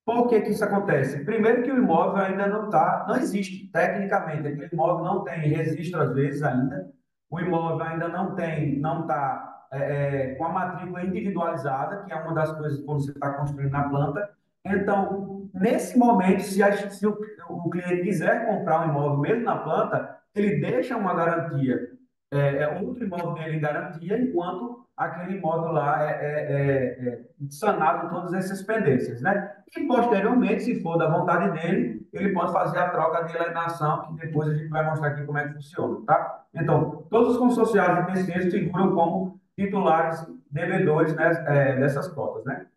Por que que isso acontece? Primeiro que o imóvel ainda não existe tecnicamente, aquele imóvel não tem registro às vezes ainda, o imóvel ainda não está com a matrícula individualizada, que é uma das coisas quando você está construindo na planta. Então, nesse momento, se o cliente quiser comprar um imóvel mesmo na planta, ele deixa uma garantia, outro imóvel dele em garantia, enquanto aquele imóvel lá é sanado todas essas pendências, né? E posteriormente, se for da vontade dele, ele pode fazer a troca de alienação, que depois a gente vai mostrar aqui como é que funciona, tá? Então, todos os consorciados e terceiros figuram como titulares devedores, né, dessas cotas, né?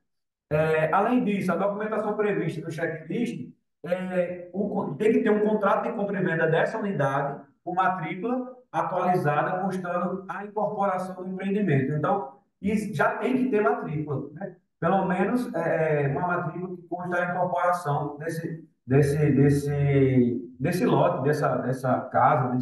Além disso, a documentação prevista no checklist tem que ter um contrato de compra e venda dessa unidade, com matrícula atualizada, constando a incorporação do empreendimento. Então, isso já tem que ter matrícula, né? Pelo menos uma matrícula que consta a incorporação desse lote, dessa casa,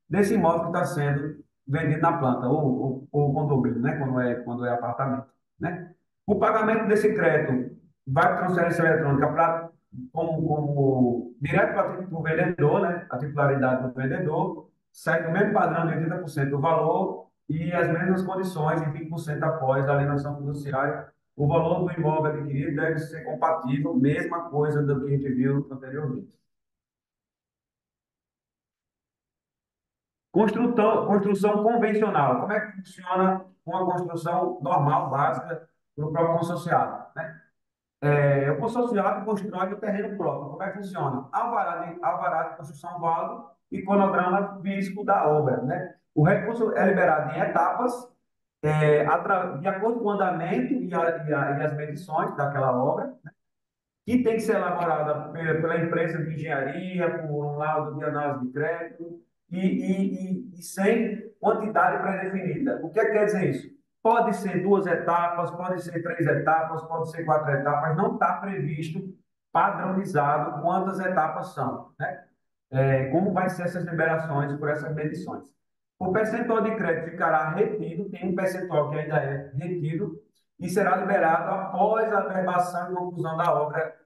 desse imóvel que está sendo vendido na planta, ou condomínio, né? Quando é apartamento, né? O pagamento desse crédito vai para transferência eletrônica como direto para o vendedor, né? A titularidade do vendedor, segue o mesmo padrão de 80% do valor e as mesmas condições de 20% após a alienação fiduciária. O valor do imóvel adquirido deve ser compatível, mesma coisa do que a gente viu anteriormente. Construção convencional. Como é que funciona uma construção normal, básica, para o próprio consorciado, né? O consorciado constrói o terreno próprio. Como é que funciona? Alvará de construção válido e cronograma físico da obra, né? O recurso é liberado em etapas, de acordo com o andamento e as medições daquela obra, que tem que ser elaborada pela empresa de engenharia, por um laudo de análise de crédito e sem quantidade pré-definida. O que quer dizer isso? Pode ser 2 etapas, pode ser 3 etapas, pode ser 4 etapas, não está previsto padronizado quantas etapas são, né? Como vai ser essas liberações por essas medições. O percentual de crédito ficará retido, tem um percentual que ainda é retido e será liberado após a averbação e conclusão da obra,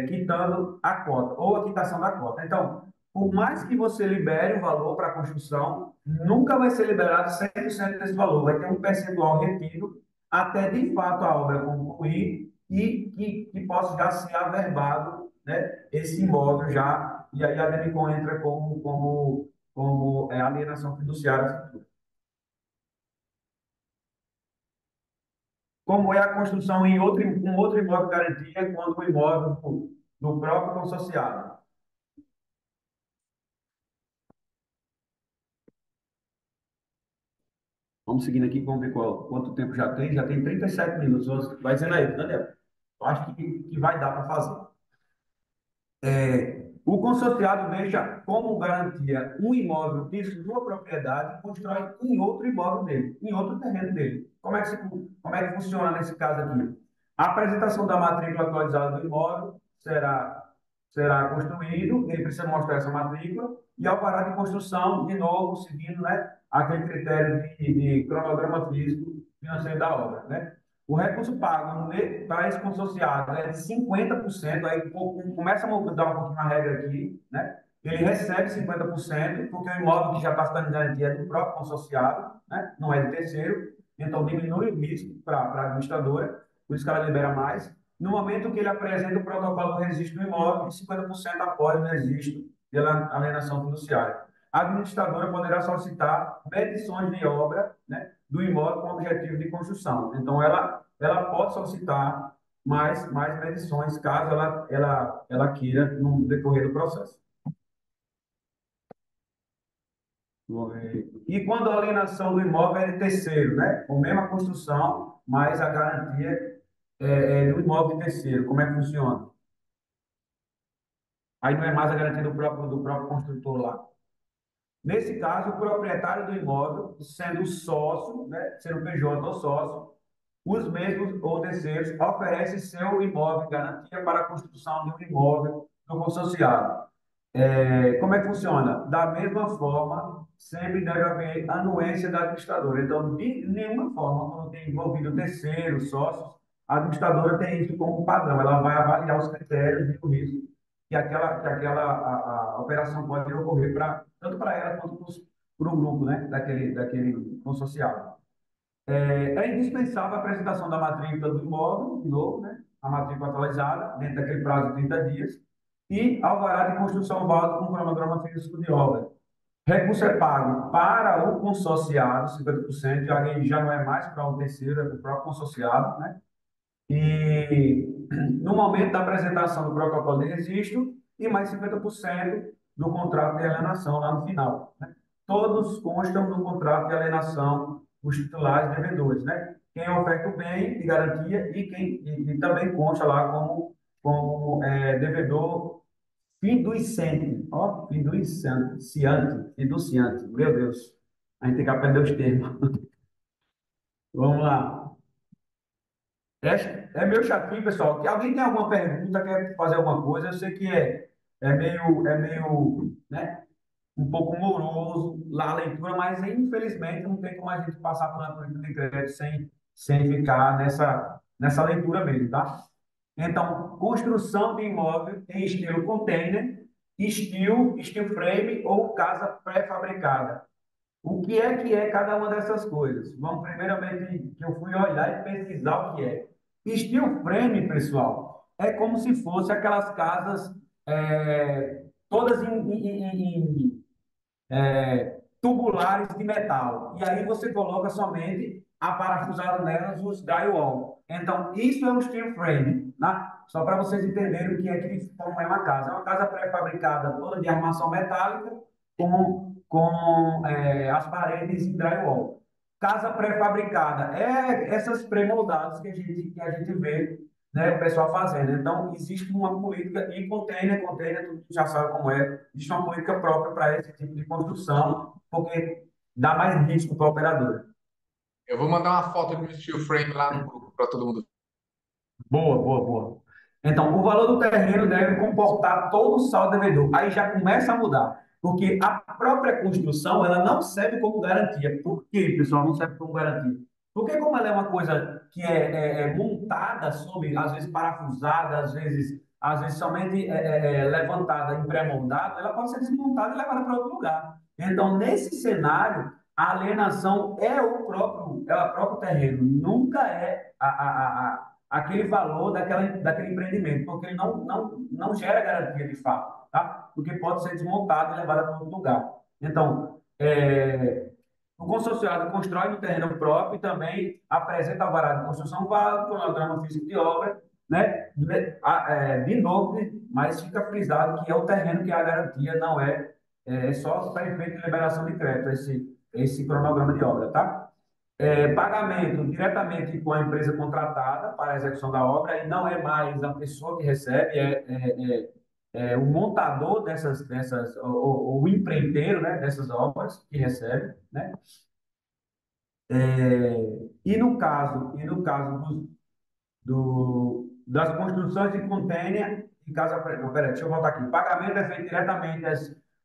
quitando a cota, ou a quitação da cota. Então, por mais que você libere o valor para a construção, nunca vai ser liberado 100% desse valor, vai ter um percentual retido até, de fato, a obra concluir e que possa já ser averbado, né, esse imóvel já, e aí a Demicon entra como alienação fiduciária futura. Como é a construção em outro imóvel de garantia, quando o imóvel do próprio consociado. Vamos seguindo aqui, vamos ver quanto tempo já tem. Já tem 37 minutos. Vai dizendo aí, Daniel. Eu acho que vai dar para fazer. O consorciado deixa como garantia um imóvel de sua propriedade e constrói em outro imóvel dele, em outro terreno dele. Como é que funciona nesse caso aqui? A apresentação da matrícula atualizada do imóvel será construído, ele precisa mostrar essa matrícula, e alvará de construção, de novo, seguindo, né, aquele critério de cronograma físico financeiro da obra, né? O recurso pago para esse consorciado é de 50%, aí começa a mudar um pouquinho a regra aqui, né? Ele recebe 50%, porque o imóvel que já está ficando em garantia é do próprio consorciado, né? Não é de terceiro, então diminui o risco para a administradora, por isso que ela libera mais. No momento que ele apresenta o protocolo do registro do imóvel, e 50% após o registro pela alienação fiduciária. A administradora poderá solicitar medições de obra, né, do imóvel com objetivo de construção. Então, ela pode solicitar mais medições, caso ela queira, no decorrer do processo. E quando a alienação do imóvel é de terceiro, né? Com a mesma construção, mas a garantia é do imóvel de terceiro. Como é que funciona? Aí não é mais a garantia do próprio construtor lá. Nesse caso, o proprietário do imóvel, sendo sócio, né, sendo PJ ou sócio, os mesmos ou terceiros oferecem seu imóvel em garantia para a construção de um imóvel no consorciado. Como é que funciona? Da mesma forma, sempre deve haver anuência da administradora. Então, de nenhuma forma, quando tem envolvido terceiros, sócios, a administradora tem isso como padrão. Ela vai avaliar os critérios de risco que aquela operação pode ocorrer tanto para ela quanto para o grupo, né, daquele consorciado. É indispensável a apresentação da matrícula do imóvel, de novo, né, a matrícula atualizada, dentro daquele prazo de 30 dias, e alvará de construção válido com cronograma físico de obra. Recurso é pago para o consorciado, 50%, e aí já não é mais para o terceiro, é para o próprio consorciado, né? E no momento da apresentação do protocolo de registro, e mais 50% do contrato de alienação lá no final, né? Todos constam no contrato de alienação, os titulares devedores, né? Quem oferta o bem de garantia e também consta lá como devedor fiduciante, ó, fiduciante, meu Deus, a gente tem que aprender os termos. Vamos lá. É meio chatinho, pessoal. Que alguém tem alguma pergunta, quer fazer alguma coisa? Eu sei que é meio, né, um pouco moroso lá a leitura, mas infelizmente não tem como a gente passar por uma política de crédito sem ficar nessa leitura mesmo, tá? Então, construção de imóvel em estilo container, steel frame ou casa pré-fabricada. O que é cada uma dessas coisas? Vamos primeiramente que eu fui olhar e pesquisar o que é. Steel frame, pessoal, é como se fosse aquelas casas todas tubulares de metal. E aí você coloca somente a parafusada nelas os drywall. Então, isso é um steel frame, né? Só para vocês entenderem como é uma casa. É uma casa pré-fabricada toda de armação metálica com as paredes em drywall. Casa pré-fabricada é essas pré-moldadas que a gente vê, né, o pessoal fazendo. Então, existe uma política e container, todo mundo já sabe como é, existe uma política própria para esse tipo de construção, porque dá mais risco para a operadora. Eu vou mandar uma foto de um steel frame lá no grupo para todo mundo. Boa, boa, boa. Então, o valor do terreno deve comportar todo o saldo devedor. Aí já começa a mudar, porque a própria construção ela não serve como garantia. Por quê, pessoal? Não serve como garantia. Porque como ela é uma coisa que é montada sobre, às vezes parafusada, às vezes somente levantada em pré-moldado, ela pode ser desmontada e levada para outro lugar. Então, nesse cenário, a alienação é o próprio terreno, nunca é aquele valor daquele empreendimento, porque ele não gera garantia de fato, tá? Porque pode ser desmontado e levado para outro lugar. Então, o consorciado constrói no terreno próprio e também apresenta alvará de construção válido, cronograma físico de obra, né? De novo, mas fica frisado que é o terreno que é a garantia, não é só para efeito de liberação de crédito, esse cronograma de obra, tá? Pagamento diretamente com a empresa contratada para a execução da obra, e não é mais a pessoa que recebe, o montador o empreiteiro, né, dessas obras que recebe, né? E no caso das construções de contêiner e casa. Não, peraí, deixa eu voltar aqui. O pagamento é feito diretamente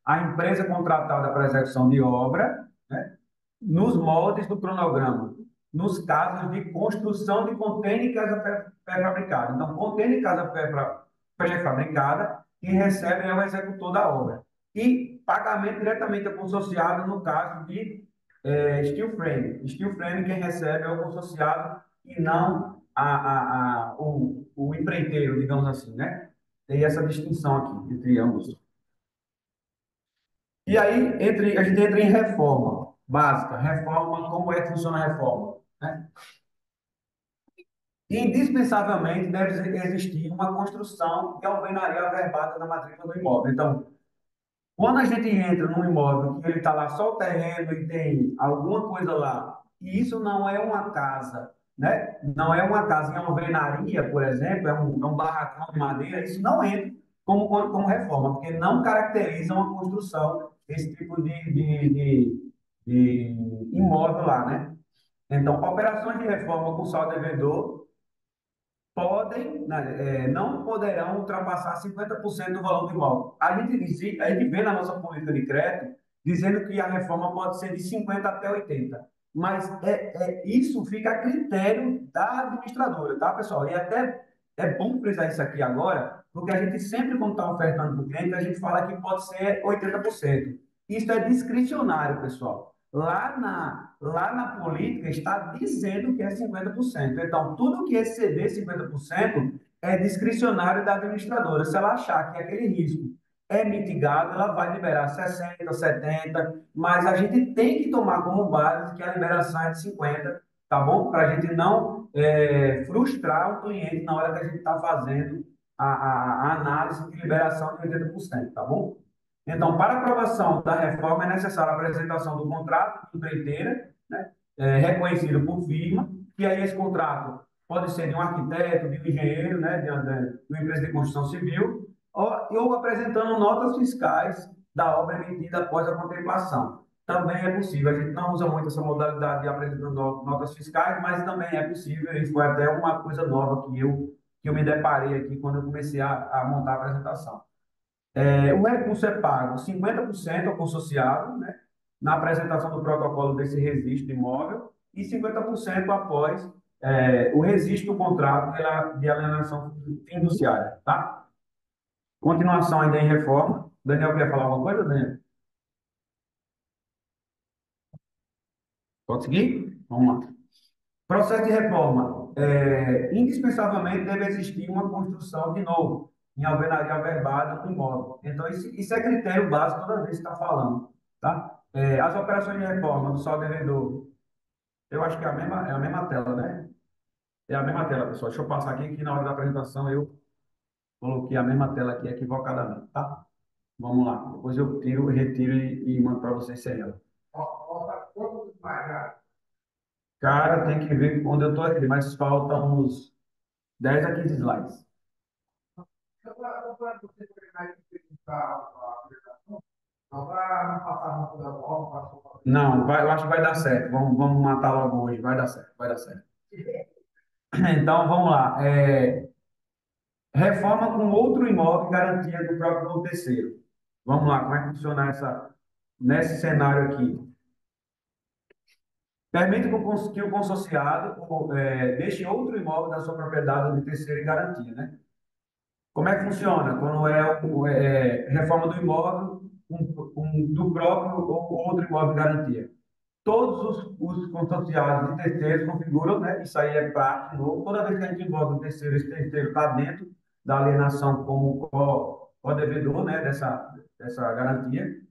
à empresa contratada para a execução de obra, né? Nos moldes do cronograma, nos casos de construção de contêiner e casa pré-fabricada. Então, contêiner e casa pré-fabricada, quem recebe é o executor da obra. E pagamento diretamente ao consorciado no caso de steel frame. Steel frame, quem recebe é o consorciado e não o empreiteiro, digamos assim, né? Tem essa distinção aqui entre ambos. E aí, a gente entra em reforma básica. Reforma, como é que funciona a reforma, né? Indispensavelmente deve existir uma construção de alvenaria averbada na matrícula do imóvel. Então, quando a gente entra num imóvel que ele está lá só o terreno e tem alguma coisa lá, e isso não é uma casa, né? Não é uma casa em alvenaria, por exemplo, é um barracão de madeira, isso não entra como reforma, porque não caracteriza uma construção, esse tipo de imóvel lá, né? Então, operações de reforma com saldo devedor não poderão ultrapassar 50% do valor do imóvel. A gente vê na nossa política de crédito dizendo que a reforma pode ser de 50 até 80, mas isso fica a critério da administradora, tá, pessoal? E até é bom frisar isso aqui agora, porque a gente sempre, quando está ofertando para o cliente, a gente fala que pode ser 80%. Isso é discricionário, pessoal. Lá na política está dizendo que é 50%. Então, tudo que exceder 50% é discricionário da administradora. Se ela achar que aquele risco é mitigado, ela vai liberar 60, 70, mas a gente tem que tomar como base que a liberação é de 50, tá bom? Para a gente não frustrar o cliente na hora que a gente está fazendo a análise de liberação de 80%, tá bom? Então, para aprovação da reforma, é necessária a apresentação do contrato de empreiteira, né, reconhecido por firma, e aí esse contrato pode ser de um arquiteto, de um engenheiro, né, de uma empresa de construção civil, ou apresentando notas fiscais da obra emitida após a contemplação. Também é possível, a gente não usa muito essa modalidade de apresentando notas fiscais, mas também é possível, e foi até uma coisa nova que eu me deparei aqui quando eu comecei a montar a apresentação. O recurso é pago 50% ao consorciado, né, na apresentação do protocolo desse registro de imóvel e 50% após o registro do contrato de alienação fiduciária, tá? Continuação ainda em reforma. Daniel quer falar alguma coisa, Daniel? Pode seguir? Vamos lá. Processo de reforma. Indispensavelmente deve existir uma construção de novo, em alvenaria averbada no imóvel. Então, isso é critério básico toda vez que está falando. Tá? As operações de reforma do saldo devedor, eu acho que é a mesma tela, né? É a mesma tela, pessoal. Deixa eu passar aqui, que na hora da apresentação eu coloquei a mesma tela aqui equivocadamente, tá? Vamos lá. Depois eu retiro e mando para vocês sem ela. Falta quantos mais? Cara, tem que ver onde eu estou aqui, mas faltam uns 10 a 15 slides. Só para você terminar de perguntar a apresentação, só para não passar muito da volta, Não, eu acho que vai dar certo. Vamos matar logo hoje. Vai dar certo, vai dar certo. Então, vamos lá. reforma com outro imóvel em garantia do próprio terceiro. Vamos lá, como é que funciona nesse cenário aqui? Permite que o consorciado deixe outro imóvel da sua propriedade de terceiro em garantia, né? Como é que funciona? Quando reforma do imóvel, do próprio ou outro imóvel em garantia. Todos os consorciados de terceiros configuram, né? Isso aí é parte de novo. Toda vez que a gente envolve um terceiro, esse terceiro está dentro da alienação como co-devedor, né? Dessa garantia.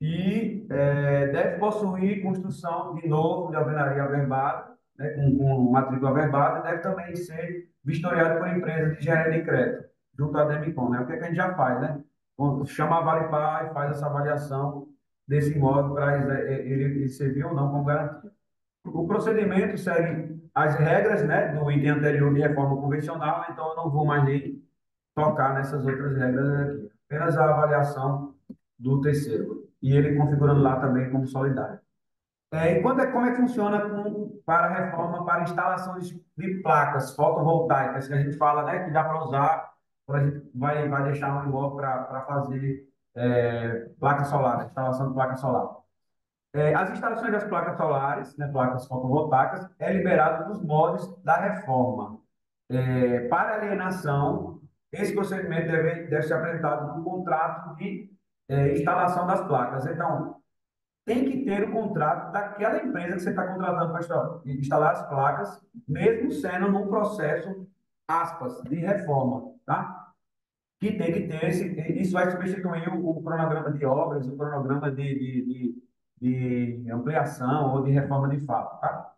E deve possuir construção de novo de alvenaria averbada, né, com matrícula averbada, e deve também ser vistoriado por empresa de engenharia de crédito, junto à Demicon, né? O que, é que a gente já faz, né? Chama a Valipar e faz essa avaliação desse imóvel para ele servir ou não como garantia. O procedimento segue as regras, né, do item anterior de reforma convencional, então eu não vou mais nem tocar nessas outras regras aqui. Apenas a avaliação do terceiro. E ele configurando lá também como solidário. Como é que funciona para a reforma, para instalação de placas fotovoltaicas, que a gente fala, né, que dá para usar, quando a gente vai deixar um imóvel para fazer placa solar, instalação de placa solar. As instalações das placas solares, né, placas fotovoltaicas, é liberado dos moldes da reforma. Para alienação, esse procedimento deve ser apresentado no contrato de instalação das placas. Então, tem que ter o contrato daquela empresa que você está contratando para instalar as placas, mesmo sendo num processo, aspas, de reforma, tá? Que tem que ter isso vai substituir o cronograma de obras, o cronograma de ampliação ou de reforma de fato, tá?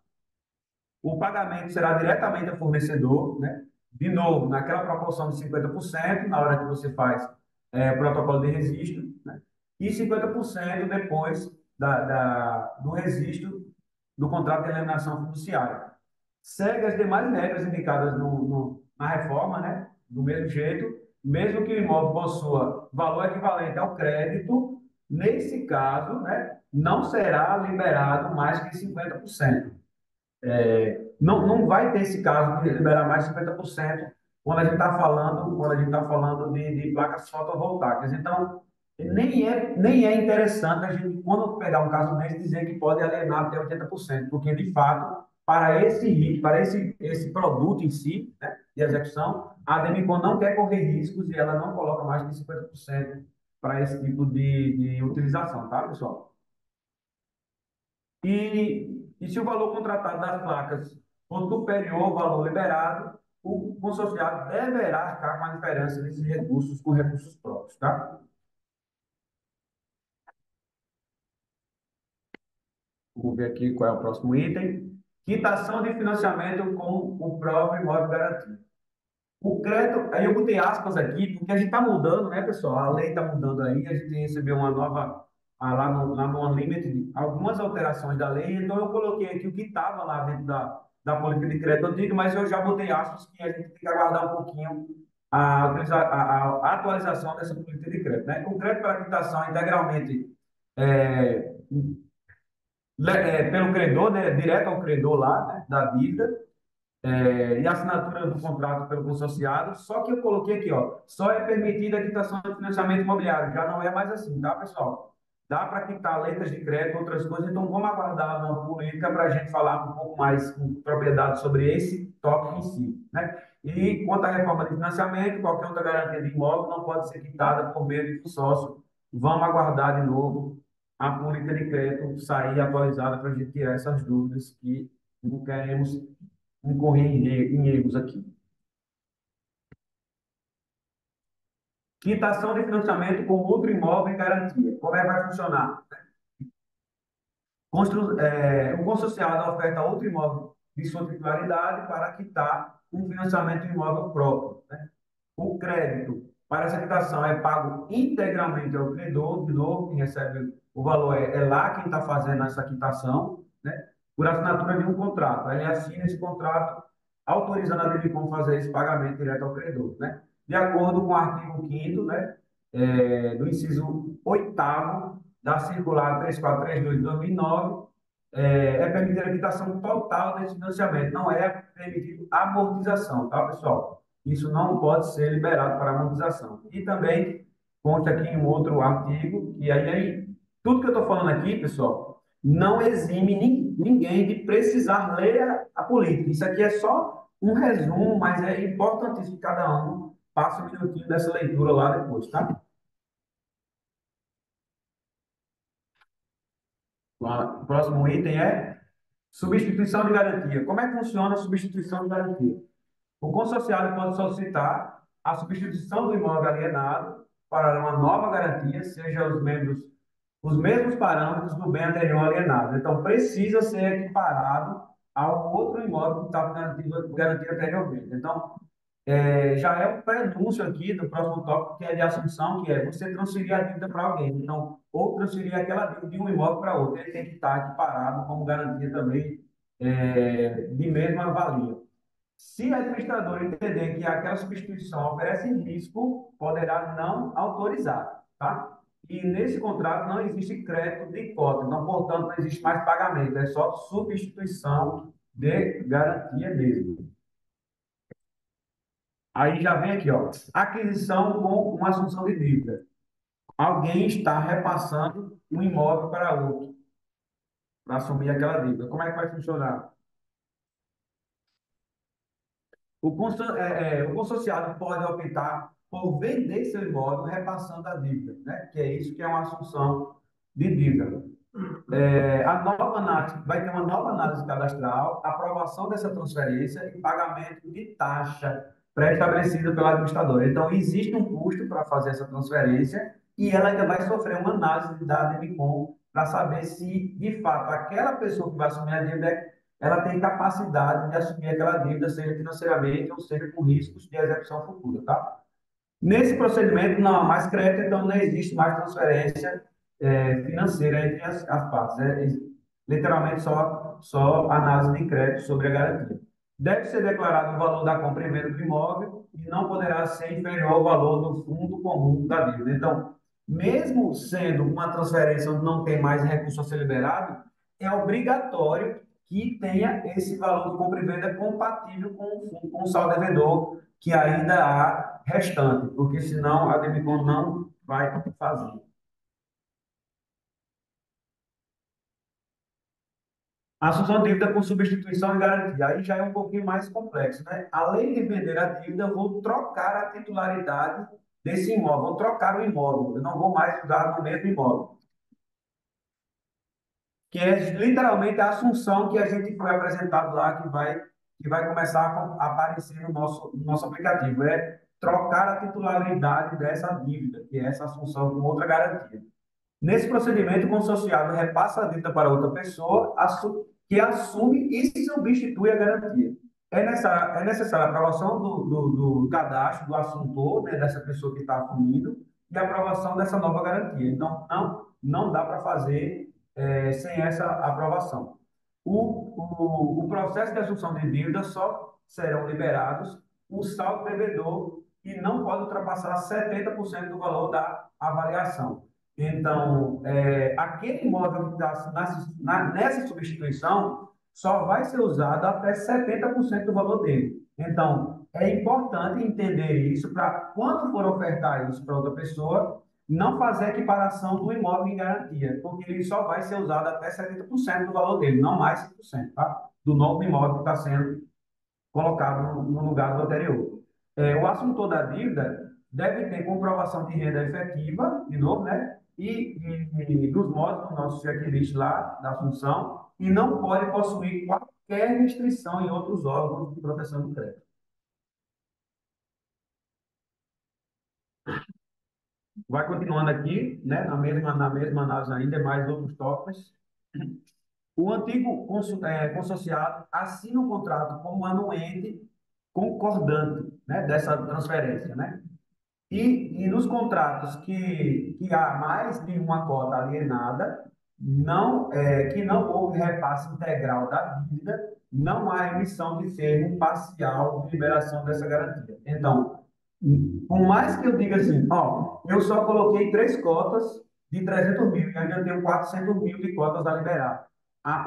O pagamento será diretamente ao fornecedor, né? De novo, naquela proporção de 50% na hora que você faz protocolo de registro, né? E 50% depois do registro do contrato de alienação fiduciária. Segue as demais regras indicadas na reforma, né? Do mesmo jeito, mesmo que o imóvel possua valor equivalente ao crédito, nesse caso, né, não será liberado mais que 50%. Não vai ter esse caso de liberar mais de 50% quando a gente tá falando de placas fotovoltaicas. Então, nem é interessante a gente, quando pegar um caso desse, dizer que pode alienar até 80%, porque, de fato, para esse RIC, para esse produto em si, né, de execução, a Demicon não quer correr riscos e ela não coloca mais que 50% para esse tipo de utilização, tá, pessoal? E se o valor contratado das placas for superior ao valor liberado, o consorciado deverá arcar com a diferença desses recursos com recursos próprios, tá? Vamos ver aqui qual é o próximo item. Quitação de financiamento com o próprio imóvel garantido. O crédito, aí eu botei aspas aqui, porque a gente está mudando, né, pessoal? A lei está mudando aí, a gente recebeu uma nova, lá no Unlimited, algumas alterações da lei, então eu coloquei aqui o que estava lá dentro da política de crédito antiga, mas eu já botei aspas que a gente tem que aguardar um pouquinho a atualização dessa política de crédito, né? O crédito para quitação integralmente é, pelo credor, né, direto ao credor lá, né, da dívida, e a assinatura do contrato pelo consorciado, só que eu coloquei aqui, ó, só é permitida a quitação de financiamento imobiliário, já não é mais assim, tá, pessoal? Dá para quitar letras de crédito, outras coisas, então vamos aguardar uma política para a gente falar um pouco mais com propriedade sobre esse tópico em si, né? E quanto à reforma de financiamento, qualquer outra garantia de imóvel não pode ser quitada por meio do sócio. Vamos aguardar de novo a política de crédito sair atualizada para a gente tirar essas dúvidas que não queremos incorrer em erros aqui. Quitação de financiamento com outro imóvel em garantia. Como é que vai funcionar? O consorciado oferta outro imóvel de sua titularidade para quitar um financiamento imóvel próprio, né? O crédito para essa quitação é pago integralmente ao credor, de novo, quem recebe o valor é lá quem está fazendo essa quitação, né? Por assinatura de um contrato. Aí ele assina esse contrato autorizando a Demicon fazer esse pagamento direto ao credor, né? De acordo com o artigo 5º, né, do inciso 8º da circular 3432 de 2009, é permitida a quitação total desse financiamento, não é permitido amortização, tá, pessoal? isso não pode ser liberado para amortização. E também consta aqui em um outro artigo, que aí tudo que eu estou falando aqui, pessoal, não exime ninguém de precisar ler a política. Isso aqui é só um resumo, mas é importantíssimo que cada um passe um minutinho dessa leitura lá depois, tá? O próximo item é substituição de garantia. Como é que funciona a substituição de garantia? O consórcio pode solicitar a substituição do imóvel alienado para uma nova garantia, seja os mesmos parâmetros do bem anterior alienado. Então, precisa ser equiparado ao outro imóvel que estava garantido anteriormente. Então, já é o prenúncio aqui do próximo tópico, que é de assunção, que é você transferir a dívida para alguém. Então, ou transferir aquela dívida de um imóvel para outro. Ele tem que estar equiparado como garantia também de mesma valia. Se a administradora entender que aquela substituição oferece risco, poderá não autorizar, tá? E nesse contrato não existe crédito de cota, então, portanto, não existe mais pagamento, é só substituição de garantia mesmo. Aí já vem aqui, ó, aquisição com uma assunção de dívida. Alguém está repassando um imóvel para outro, para assumir aquela dívida. Como é que vai funcionar? O consorciado pode optar por vender seu imóvel repassando a dívida, né? Que é isso que é uma assunção de dívida. A nova análise, vai ter uma nova análise cadastral, aprovação dessa transferência e pagamento de taxa pré-estabelecida pela administradora. Então, existe um custo para fazer essa transferência e ela ainda vai sofrer uma análise da ADMCOM para saber se, de fato, aquela pessoa que vai assumir a dívida, ela tem capacidade de assumir aquela dívida, seja financeiramente ou seja com riscos de execução futura, tá? Nesse procedimento, não há mais crédito, então não existe mais transferência financeira entre as partes. É literalmente só análise de crédito sobre a garantia. Deve ser declarado o valor da compra e venda do imóvel e não poderá ser inferior ao valor do fundo comum da dívida. Então, mesmo sendo uma transferência onde não tem mais recurso a ser liberado, é obrigatório que tenha esse valor de compra e venda compatível com o saldo devedor que ainda há restante, porque senão a Demicon não vai fazer. Assunção de dívida com substituição e garantia. Aí já é um pouquinho mais complexo, né? Além de vender a dívida, eu vou trocar a titularidade desse imóvel, vou trocar o imóvel, eu não vou mais usar no mesmo imóvel. Que é literalmente a assunção que a gente foi apresentado lá, que vai começar a aparecer no nosso aplicativo. É trocar a titularidade dessa dívida, que é essa assunção com outra garantia. Nesse procedimento, o consorciado repassa a dívida para outra pessoa, que assume e substitui a garantia. É necessária a aprovação do cadastro do assuntor, né, dessa pessoa que está assumindo, e a aprovação dessa nova garantia. Então, não dá para fazer sem essa aprovação. O processo de assunção de dívida só serão liberados o saldo devedor e não pode ultrapassar 70% do valor da avaliação. Então, aquele imóvel que está nessa substituição só vai ser usado até 70% do valor dele. Então, é importante entender isso para, quando for ofertar isso para outra pessoa, não fazer a equiparação do imóvel em garantia, porque ele só vai ser usado até 70% do valor dele, não mais 100%, tá? Do novo imóvel que está sendo colocado no lugar do anterior. O assuntor da dívida deve ter comprovação de renda efetiva, de novo, né? E dos modos do nosso checklist lá, da função, e não pode possuir qualquer restrição em outros órgãos de proteção do crédito. Vai continuando aqui, né? Na mesma análise ainda, mais outros tópicos. O antigo consorciado assina um contrato como anuente concordante, né, dessa transferência, né? E nos contratos que há mais de uma cota alienada, que não houve repasse integral da dívida, não há emissão de termo parcial de liberação dessa garantia. Então, por mais que eu diga assim, ó, eu só coloquei 3 cotas de 300 mil e ainda tenho 400 mil de cotas a liberar.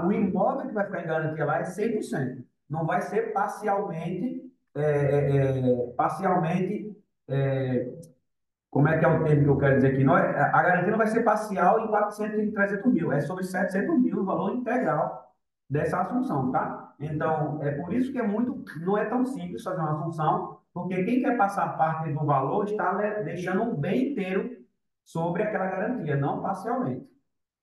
O imóvel que vai ficar em garantia lá é 100%. Não vai ser parcialmente parcialmente, como é que é o termo que eu quero dizer aqui? Não é, a garantia não vai ser parcial em 400 e 300 mil, é sobre 700 mil o valor integral dessa assunção, tá? Então, é por isso que não é tão simples fazer uma assunção, porque quem quer passar parte do valor está deixando um bem inteiro sobre aquela garantia, não parcialmente.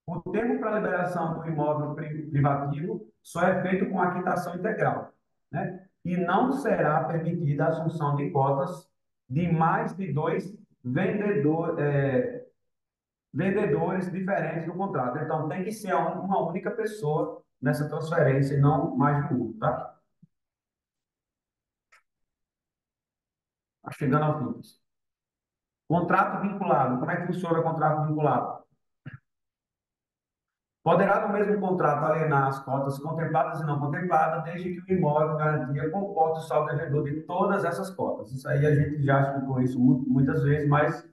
O termo para liberação do imóvel privativo só é feito com a quitação integral, né? E não será permitida a assunção de cotas de mais de dois vendedores diferentes do contrato. Então, tem que ser uma única pessoa nessa transferência e não mais de um, tá? Tá chegando ao fim. Contrato vinculado. Como é que funciona o contrato vinculado? Poderá, no mesmo contrato, alienar as cotas contempladas e não contempladas, desde que o imóvel garantia comporte o saldo devedor de todas essas cotas. Isso aí a gente já explicou isso muitas vezes, mas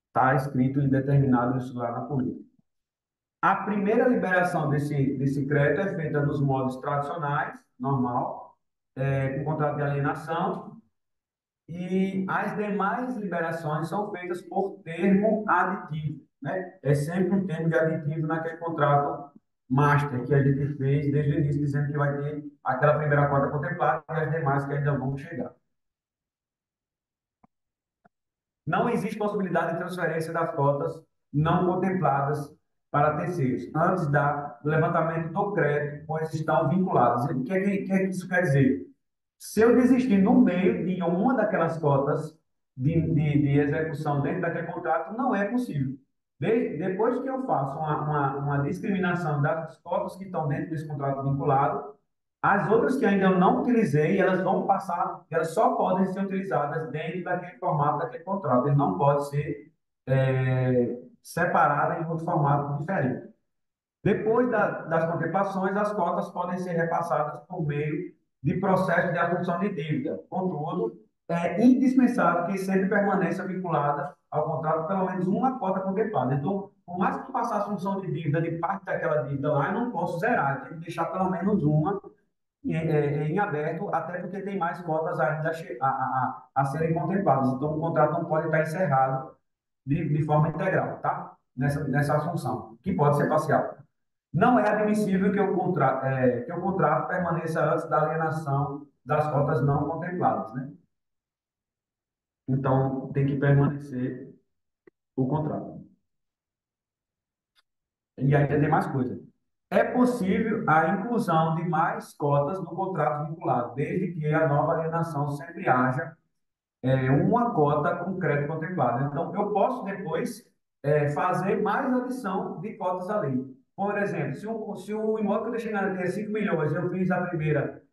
está escrito e determinado isso lá na política. A primeira liberação desse crédito é feita nos modos tradicionais, normal, com contrato de alienação, e as demais liberações são feitas por termo aditivo, né? É sempre um termo de aditivo naquele contrato master que a gente fez desde o início, dizendo que vai ter aquela primeira cota contemplada e as demais que ainda vão chegar. Não existe possibilidade de transferência das cotas não contempladas para terceiros, antes do levantamento do crédito, pois estão vinculadas. O que isso quer dizer? Se eu desistir no meio de uma daquelas cotas de execução dentro daquele contrato, não é possível. Depois que eu faço uma discriminação das cotas que estão dentro desse contrato vinculado, as outras que ainda eu não utilizei, elas vão passar, elas só podem ser utilizadas dentro daquele formato daquele contrato. Ele não pode ser separado em outro formato diferente. Depois das contemplações, as cotas podem ser repassadas por meio de processo de assunção de dívida. Contudo, é indispensável que sempre permaneça vinculada ao contrato pelo menos uma cota contemplada. Então, por mais que eu faça a assunção de dívida de parte daquela dívida lá, eu não posso zerar, eu tenho que deixar pelo menos uma em aberto, até porque tem mais cotas ainda a serem contempladas. Então, o contrato não pode estar encerrado de forma integral, tá? Nessa assunção, que pode ser parcial. Não é admissível que o contrato permaneça antes da alienação das cotas não contempladas, né? Então, tem que permanecer o contrato. E ainda tem mais coisa. É possível a inclusão de mais cotas no contrato vinculado, desde que a nova alienação sempre haja uma cota com crédito contemplado. Então, eu posso depois fazer mais adição de cotas ali. Por exemplo, se o imóvel que eu deixei na garantia é 5 milhões, eu fiz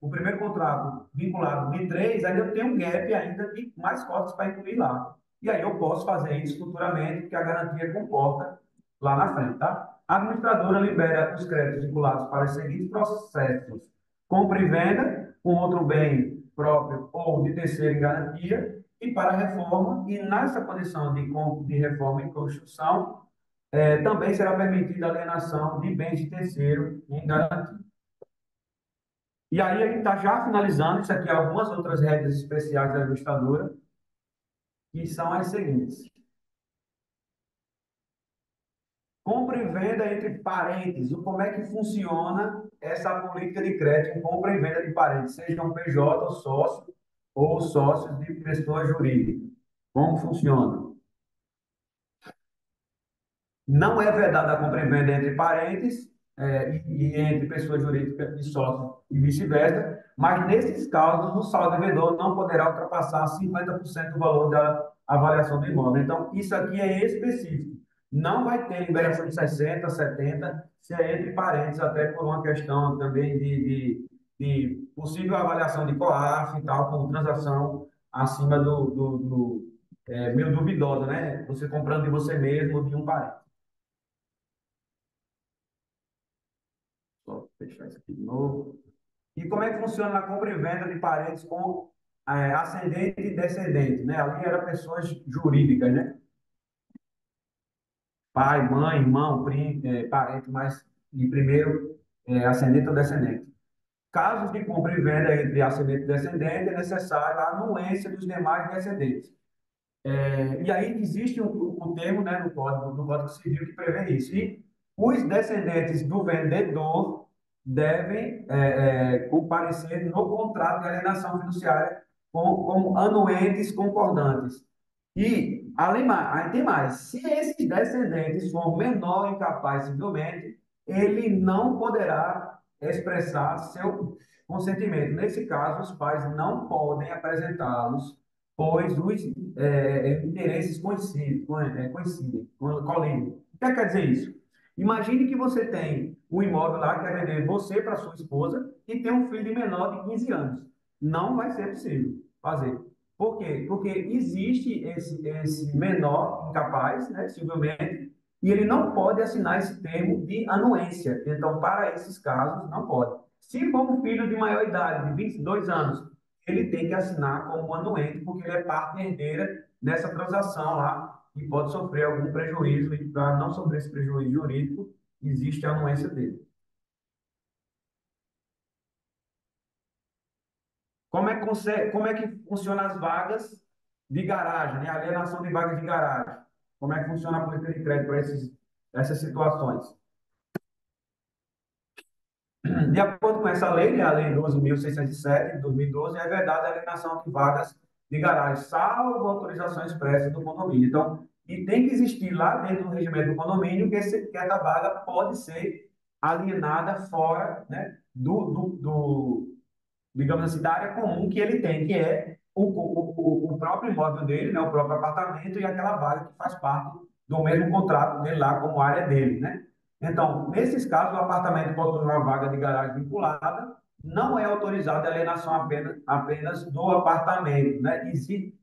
o primeiro contrato vinculado de 3, aí eu tenho um gap ainda de mais cotas para incluir lá. E aí eu posso fazer isso futuramente, porque a garantia comporta lá na frente, tá? A administradora libera os créditos vinculados para os seguintes processos: compra e venda, com outro bem próprio ou de terceiro em garantia, e para reforma, e nessa condição de reforma e construção, também será permitida a alienação de bens de terceiro em garantia. E aí a gente está já finalizando, isso aqui algumas outras regras especiais da administradora, que são as seguintes. Compra e venda entre parentes. Como é que funciona essa política de crédito em compra e venda de parentes, seja um PJ ou sócios de pessoa jurídica? Como funciona? Não é vedada a compra e venda entre parentes e entre pessoa jurídica e sócio e vice-versa, mas nesses casos o saldo devedor não poderá ultrapassar 50% do valor da avaliação do imóvel. Então, isso aqui é específico. Não vai ter liberação de 60, 70, se é entre parentes, até por uma questão também de possível avaliação de COAF e tal, com transação acima meio duvidosa, né? Você comprando de você mesmo ou de um parente. Só fechar isso aqui de novo. E como é que funciona a compra e venda de parentes com ascendente e descendente, né? Ali eram pessoas jurídicas, né? Pai, mãe, irmão, primo, parente, mas de primeiro ascendente ou descendente. Casos de compra e venda entre ascendente e descendente, é necessária a anuência dos demais descendentes. E aí existe um termo, né, no Código Civil que prevê isso. E os descendentes do vendedor devem comparecer no contrato de alienação fiduciária como anuentes concordantes. E, aí tem mais, se esses descendentes for menor incapaz civilmente, ele não poderá expressar seu consentimento. Nesse caso, os pais não podem apresentá-los, pois os interesses colidem. O que quer dizer isso? Imagine que você tem um imóvel lá, quer vender você para sua esposa e tem um filho menor de 15 anos. Não vai ser possível fazer. Por quê? Porque existe esse menor incapaz, né, civilmente, e ele não pode assinar esse termo de anuência. Então, para esses casos, não pode. Se for um filho de maior idade, de 22 anos, ele tem que assinar como anuente, porque ele é parte herdeira nessa transação lá e pode sofrer algum prejuízo, e para não sofrer esse prejuízo jurídico, existe a anuência dele. Como é que funcionam as vagas de garagem, né? A alienação de vagas de garagem? Como é que funciona a política de crédito para essas situações? De acordo com essa lei, né, a Lei 12.607, de 2012, é vedada a alienação de vagas de garagem, salvo autorização expressa do condomínio. Então, e tem que existir lá dentro do regimento do condomínio que essa vaga pode ser alienada fora, né, digamos assim, da área comum que ele tem, que é o próprio imóvel dele, né, o próprio apartamento e aquela vaga que faz parte do mesmo contrato dele lá como área dele, né? Então, nesses casos, o apartamento pode ter uma vaga de garagem vinculada, não é autorizada a alienação apenas do apartamento, né?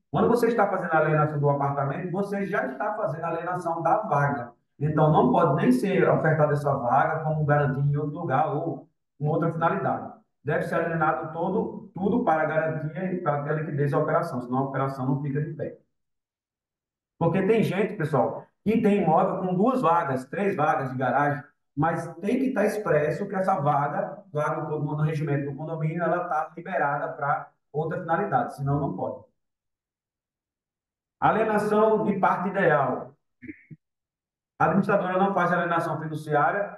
Quando você está fazendo a alienação do apartamento, você já está fazendo a alienação da vaga. Então, não pode nem ser ofertada essa vaga como garantia em outro lugar ou com outra finalidade. Deve ser alienado tudo para garantia e para ter liquidez da operação, senão a operação não fica de pé. Porque tem gente, pessoal, que tem imóvel com 2 vagas, 3 vagas de garagem, mas tem que estar expresso que essa vaga, lá no regimento do condomínio, ela está liberada para outra finalidade, senão não pode. Alienação de parte ideal. A administradora não faz alienação fiduciária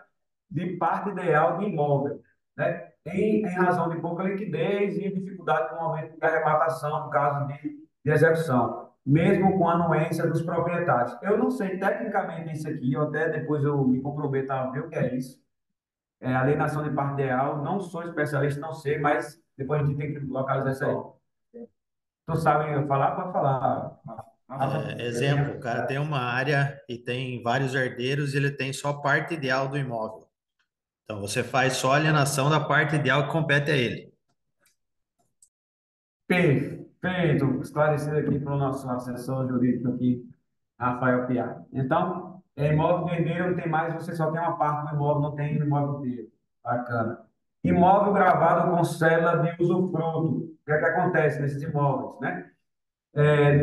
de parte ideal de imóvel, né? Em razão de pouca liquidez e dificuldade no momento de arrematação, no caso de execução, mesmo com a anuência dos proprietários. Eu não sei tecnicamente isso aqui, eu até depois eu me comprometo a ver o que é isso. Alienação de parte ideal, não sou especialista, não sei, mas depois a gente tem que localizar isso aí. Tu sabe falar? Pode falar. Exemplo, o cara tem uma área e tem vários herdeiros e ele tem só parte ideal do imóvel. Então, você faz só a alienação da parte ideal que compete a ele. Perfeito, esclarecido aqui para o nosso assessor jurídico aqui, Rafael Piá. Então, imóvel de herdeiro não tem mais, você só tem uma parte do imóvel, não tem o imóvel inteiro. Bacana. Imóvel gravado com cédula de usufruto. O que é que acontece nesses imóveis, né?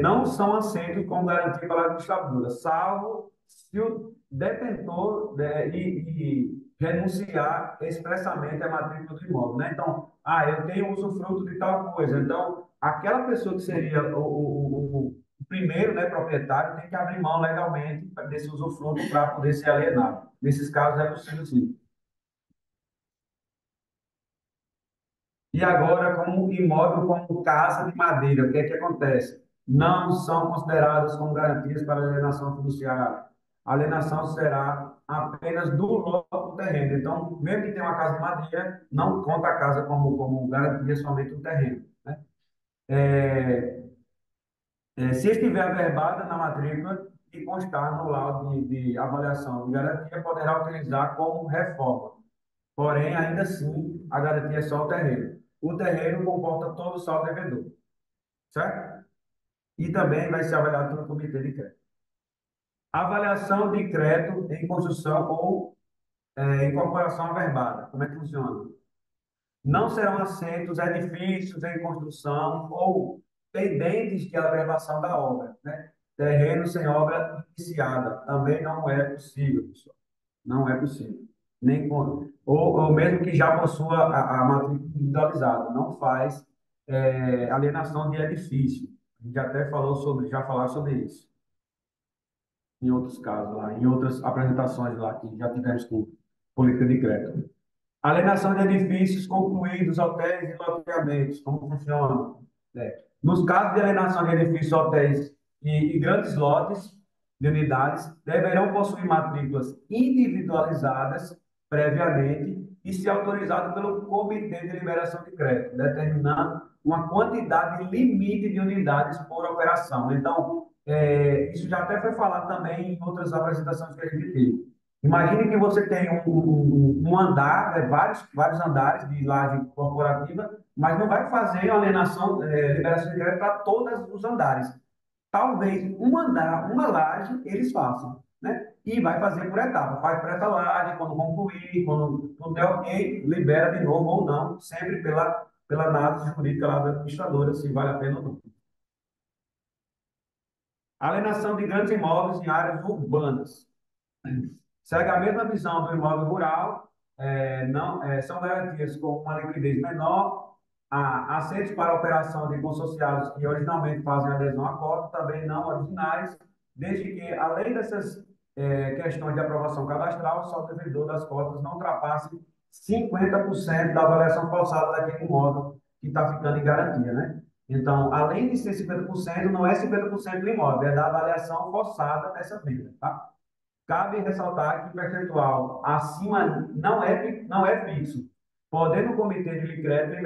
Não são aceitos como garantia pela administradora, salvo se o detentor e renunciar expressamente à matrícula do imóvel, né? Então, eu tenho usufruto de tal coisa. Então, aquela pessoa que seria o primeiro, né, proprietário tem que abrir mão legalmente desse usufruto para poder ser alienado. Nesses casos é possível sim. E agora, como imóvel, como casa de madeira, o que é que acontece? Não são consideradas como garantias para alienação fiduciária. A alienação será apenas do lote do terreno. Então, mesmo que tenha uma casa de madeira, não conta a casa como garantia, somente o terreno, né? Se estiver averbada na matrícula e constar no laudo de avaliação de garantia, poderá utilizar como reforma. Porém, ainda assim, a garantia é só o terreno. O terreno comporta todo o saldo devedor, certo? E também vai ser avaliado pelo comitê de crédito. Avaliação de crédito em construção ou incorporação averbada. Como é que funciona? Não serão aceitos edifícios em construção ou pendentes de averbação da obra, né? Terreno sem obra iniciada. Também não é possível, pessoal. Não é possível. Nem com ou mesmo que já possua a matrícula individualizada, não faz alienação de edifício. A gente até falou sobre, já falar sobre isso em outros casos lá, em outras apresentações lá que já tivemos com política de crédito. Alienação de edifícios concluídos, hotéis e loteamentos, como funciona? Nos casos de alienação de edifícios, hotéis e grandes lotes de unidades, deverão possuir matrículas individualizadas previamente e ser autorizado pelo Comitê de Liberação de Crédito, determinando uma quantidade limite de unidades por operação. Então, isso já até foi falado também em outras apresentações que a gente teve. Imagine que você tem um andar, vários andares de laje corporativa, mas não vai fazer uma alienação, liberação de crédito para todos os andares. Talvez um andar, uma laje, eles façam, né? E vai fazer por etapa. Faz por essa laje, quando concluir, quando tudo der ok, libera de novo ou não, sempre pela análise jurídica lá da administradora, se vale a pena ou não. Alienação de grandes imóveis em áreas urbanas. Segue a mesma visão do imóvel rural, não, são garantias com uma liquidez menor, aceitos para operação de consociados que originalmente fazem adesão à cota, também não originais, desde que, além dessas questões de aprovação cadastral, o saldo devedor das cotas não ultrapasse 50% da avaliação forçada daquele imóvel que está ficando em garantia, né? Então, além de ser 50%, não é 50% do imóvel, é da avaliação forçada dessa venda, tá? Cabe ressaltar que o percentual acima não é fixo, podendo o Comitê de Crédito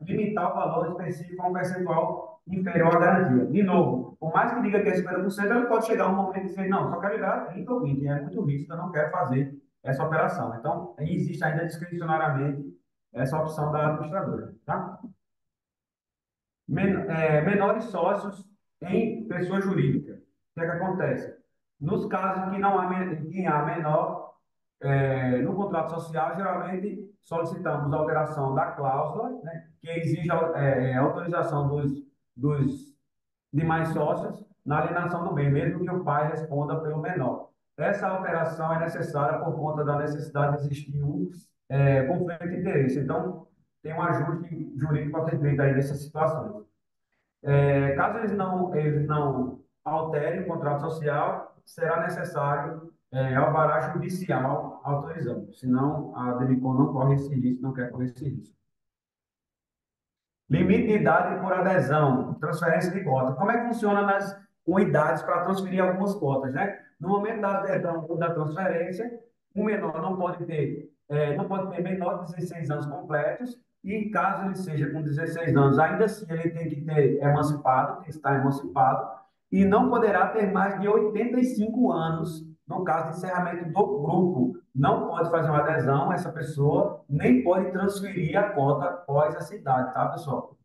limitar o valor específico a um percentual inferior à garantia. De novo, por mais que diga que é 50%, ele pode chegar um momento e dizer, não, só quero liberar 30 ou 20, é muito risco, eu não quero fazer essa operação. Então, existe ainda discricionariamente essa opção da administradora, tá? Menores sócios em pessoa jurídica. O que é que acontece? Nos casos que não há, que há menor, no contrato social, geralmente solicitamos a alteração da cláusula, né, que exige autorização dos demais sócios na alienação do bem, mesmo que o pai responda pelo menor. Essa alteração é necessária por conta da necessidade de existir um conflito de interesse. Então, tem um ajuste jurídico a ser feito aí nessas situações. Caso eles não alterem o contrato social, será necessário alvará judicial autorizando. Senão, a Demicon não corre esse risco, não quer correr esse risco. Limite de idade por adesão, transferência de cota. Como é que funciona nas unidades para transferir algumas cotas, né? No momento da adesão ou da transferência, o menor não pode ter menor de 16 anos completos, e caso ele seja com 16 anos, ainda assim ele tem que ter emancipado, tem que estar emancipado, e não poderá ter mais de 85 anos no caso de encerramento do grupo. Não pode fazer uma adesão, essa pessoa nem pode transferir a cota após essa idade, tá, pessoal?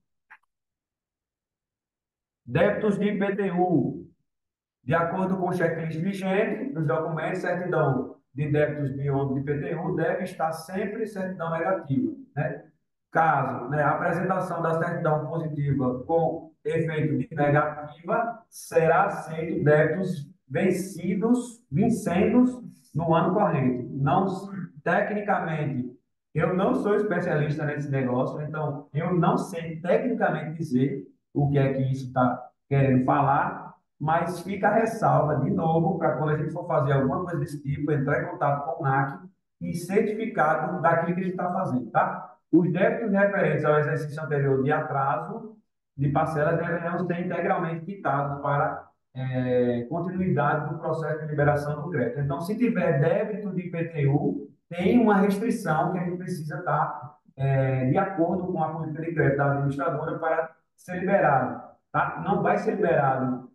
Débitos de IPTU. De acordo com o checklist vigente, nos documentos, certidão de débitos de IPTU deve estar sempre certidão negativa, né? Caso, né, a apresentação da certidão positiva com efeito de negativa, será aceito débitos vencendo no ano corrente. Não, tecnicamente, eu não sou especialista nesse negócio, então eu não sei tecnicamente dizer o que é que isso está querendo falar, mas fica a ressalva, de novo, para quando a gente for fazer alguma coisa desse tipo, entrar em contato com o NAC e certificado daquilo que a gente está fazendo, tá? Os débitos referentes ao exercício anterior de atraso de parcelas deverão ser integralmente quitados para continuidade do processo de liberação do crédito. Então, se tiver débito de IPTU, tem uma restrição que a gente precisa estar de acordo com a política de crédito da administradora para ser liberado. Tá? Não vai ser liberado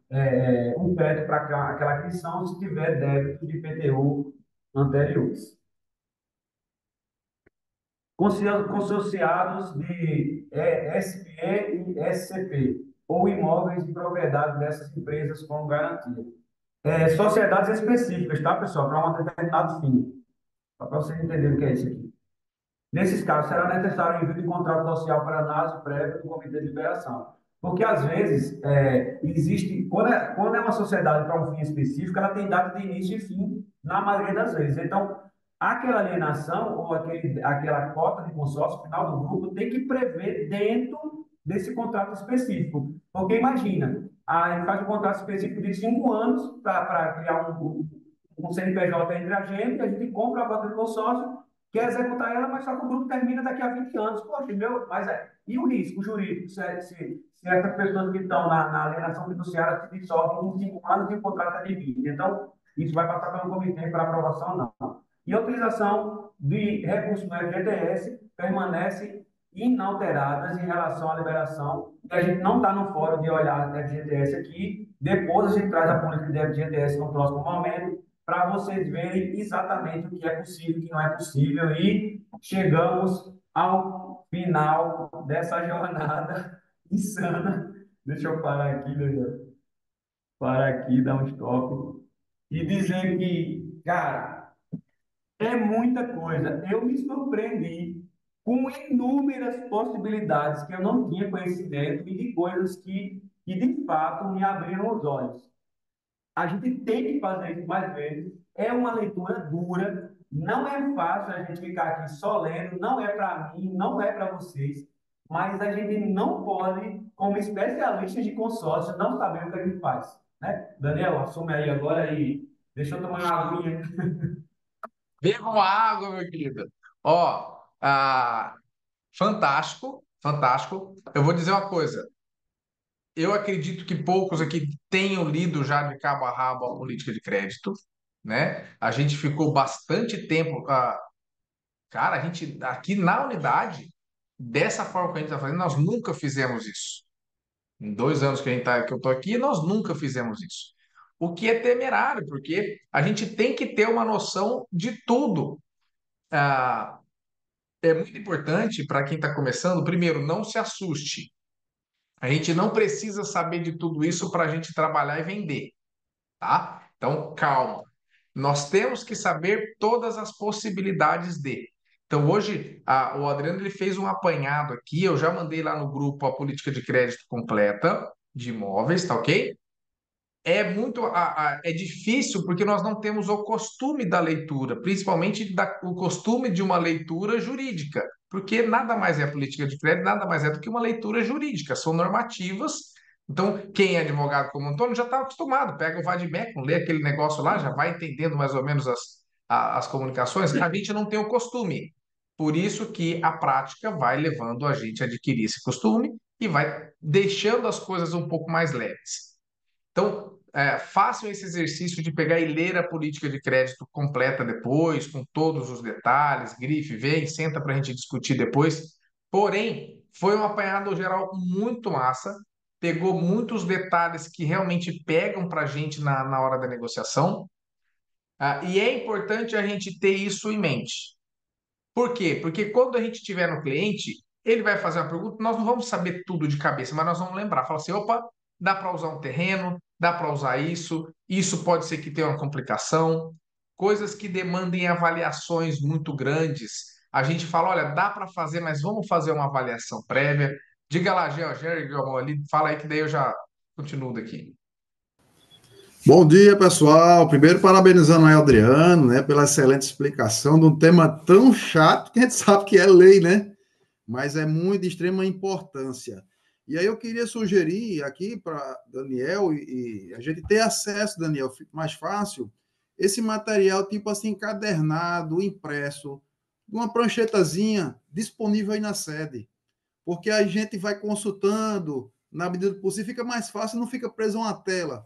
um crédito para aquela aquisição se tiver débito de IPTU anteriores. Consorciados de SPE e SCP, ou imóveis de propriedade dessas empresas com garantia. Sociedades específicas, tá, pessoal? Para um determinado fim. Só para vocês entenderem o que é isso aqui. Nesses casos, será necessário o envio de contrato social para análise prévia do Comitê de Liberação. Porque, às vezes, existe, quando é uma sociedade para um fim específico, ela tem data de início e fim, na maioria das vezes. Então, aquela alienação ou aquela cota de consórcio final do grupo tem que prever dentro desse contrato específico. Porque imagina, a gente faz um contrato específico de 5 anos para criar um CNPJ entre a gente compra a cota de consórcio, quer executar ela, mas só que o grupo termina daqui a 20 anos. Poxa, meu, mas e o risco jurídico? Se essas pessoas que estão na alienação fiduciária se dissolvem em 5 anos e o contrato é de 20. Então, isso vai passar pelo comitê para aprovação, não. E a utilização de recursos do FGTS permanece inalteradas em relação à liberação. E a gente não está no fórum de olhar FGTS aqui. Depois a gente traz a política de FGTS no próximo momento para vocês verem exatamente o que é possível e o que não é possível. E chegamos ao final dessa jornada insana. Deixa eu parar aqui, Daniel. Parar aqui, dar um stop. E dizer que, cara, é muita coisa. Eu me surpreendi com inúmeras possibilidades que eu não tinha conhecimento e de coisas que de fato me abriram os olhos. A gente tem que fazer isso mais vezes. É uma leitura dura. Não é fácil a gente ficar aqui só lendo. Não é para mim, não é para vocês. Mas a gente não pode, como especialista de consórcio, não saber o que a gente faz. Né? Daniel, assume aí agora e deixa eu tomar uma aguinha. Beba uma água, meu querido. Ó, fantástico, fantástico. Eu vou dizer uma coisa. Eu acredito que poucos aqui tenham lido já de cabo a rabo a política de crédito, né? A gente ficou bastante tempo, cara, a gente aqui na unidade, dessa forma que a gente está fazendo, nós nunca fizemos isso. Em 2 anos que que eu estou aqui, nós nunca fizemos isso. O que é temerário, porque a gente tem que ter uma noção de tudo. Ah, é muito importante para quem está começando, primeiro, não se assuste. A gente não precisa saber de tudo isso para a gente trabalhar e vender, tá? Então, calma. Nós temos que saber todas as possibilidades de. Então, hoje, o Adriano ele fez um apanhado aqui. Eu já mandei lá no grupo a política de crédito completa de imóveis, tá ok? É difícil porque nós não temos o costume da leitura, principalmente o costume de uma leitura jurídica, porque nada mais é política de crédito, nada mais é do que uma leitura jurídica, são normativas. Então, quem é advogado como Antônio já está acostumado, pega o vade-mecum, lê aquele negócio lá, já vai entendendo mais ou menos as comunicações. A gente não tem o costume. Por isso que a prática vai levando a gente a adquirir esse costume e vai deixando as coisas um pouco mais leves. Então, façam esse exercício de pegar e ler a política de crédito completa depois, com todos os detalhes, grife, vem, senta para a gente discutir depois. Porém, foi um apanhado geral muito massa, pegou muitos detalhes que realmente pegam para a gente na hora da negociação, e é importante a gente ter isso em mente. Por quê? Porque quando a gente tiver no cliente, ele vai fazer uma pergunta, nós não vamos saber tudo de cabeça, mas nós vamos lembrar. Fala assim, opa, dá para usar um terreno, dá para usar isso pode ser que tenha uma complicação, coisas que demandem avaliações muito grandes. A gente fala, olha, dá para fazer, mas vamos fazer uma avaliação prévia. Diga lá, Geo, ali, fala aí que daí eu já continuo daqui. Bom dia, pessoal. Primeiro, parabenizando aí o Adriano, né, pela excelente explicação de um tema tão chato que a gente sabe que é lei, né? Mas é muito de extrema importância. E aí eu queria sugerir aqui para Daniel e a gente ter acesso, Daniel, fica mais fácil, esse material tipo assim encadernado, impresso, uma pranchetazinha disponível aí na sede, porque a gente vai consultando na medida do possível, fica mais fácil, não fica preso a uma tela.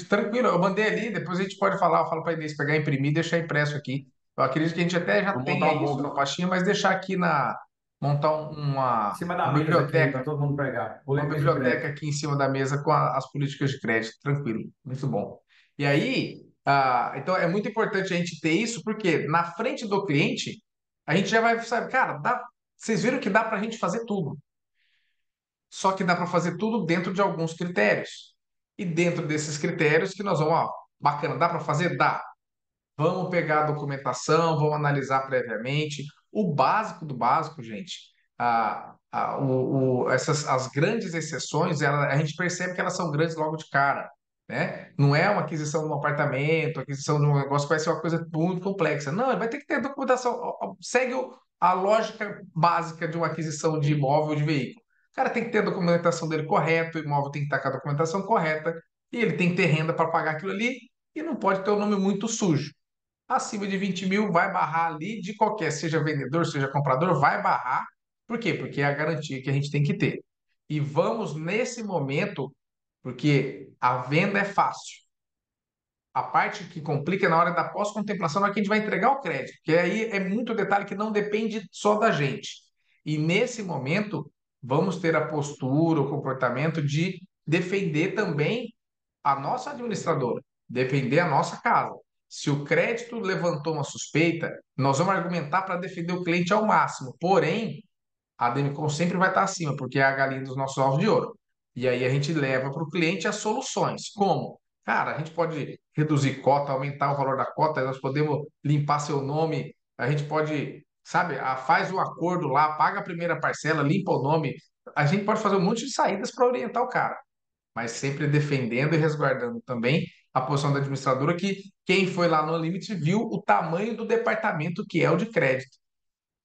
Tranquilo, eu mandei ali, depois a gente pode falar, eu falo para Inês pegar, imprimir e deixar impresso aqui. Eu acredito que a gente até já Vou montar tenha um isso na book pastinha, mas deixar aqui montar em cima da uma mesa aqui para biblioteca, todo mundo pegar. uma Boletim de biblioteca crédito. aqui em cima da mesa com as políticas de crédito, tranquilo, muito bom. E aí, então é muito importante a gente ter isso, porque na frente do cliente, a gente já vai saber, cara, vocês viram que dá para a gente fazer tudo. Só que dá para fazer tudo dentro de alguns critérios. E dentro desses critérios que nós vamos, ó, bacana, dá para fazer? Dá. Vamos pegar a documentação, vamos analisar previamente. O básico do básico, gente, as grandes exceções, a gente percebe que elas são grandes logo de cara. né? Não é uma aquisição de um apartamento, aquisição de um negócio que vai ser uma coisa muito complexa. Não, ele vai ter que ter documentação. Segue a lógica básica de uma aquisição de imóvel ou de veículo. O cara tem que ter a documentação dele correta, o imóvel tem que estar com a documentação correta, e ele tem que ter renda para pagar aquilo ali, e não pode ter o nome muito sujo. Acima de 20 mil vai barrar ali de qualquer, seja vendedor, seja comprador, vai barrar. Por quê? Porque é a garantia que a gente tem que ter. E vamos nesse momento, porque a venda é fácil. A parte que complica é na hora da pós-contemplação, na hora que a gente vai entregar o crédito, que aí é muito detalhe que não depende só da gente. E nesse momento, vamos ter a postura, o comportamento de defender também a nossa administradora, defender a nossa casa. Se o crédito levantou uma suspeita, nós vamos argumentar para defender o cliente ao máximo. Porém, a Demicon sempre vai estar acima, porque é a galinha dos nossos ovos de ouro. E aí a gente leva para o cliente as soluções. Como? Cara, a gente pode reduzir cota, aumentar o valor da cota, nós podemos limpar seu nome, a gente pode, sabe, faz um acordo lá, paga a primeira parcela, limpa o nome. A gente pode fazer um monte de saídas para orientar o cara, mas sempre defendendo e resguardando também a posição da administradora, que quem foi lá no limite viu o tamanho do departamento que é o de crédito.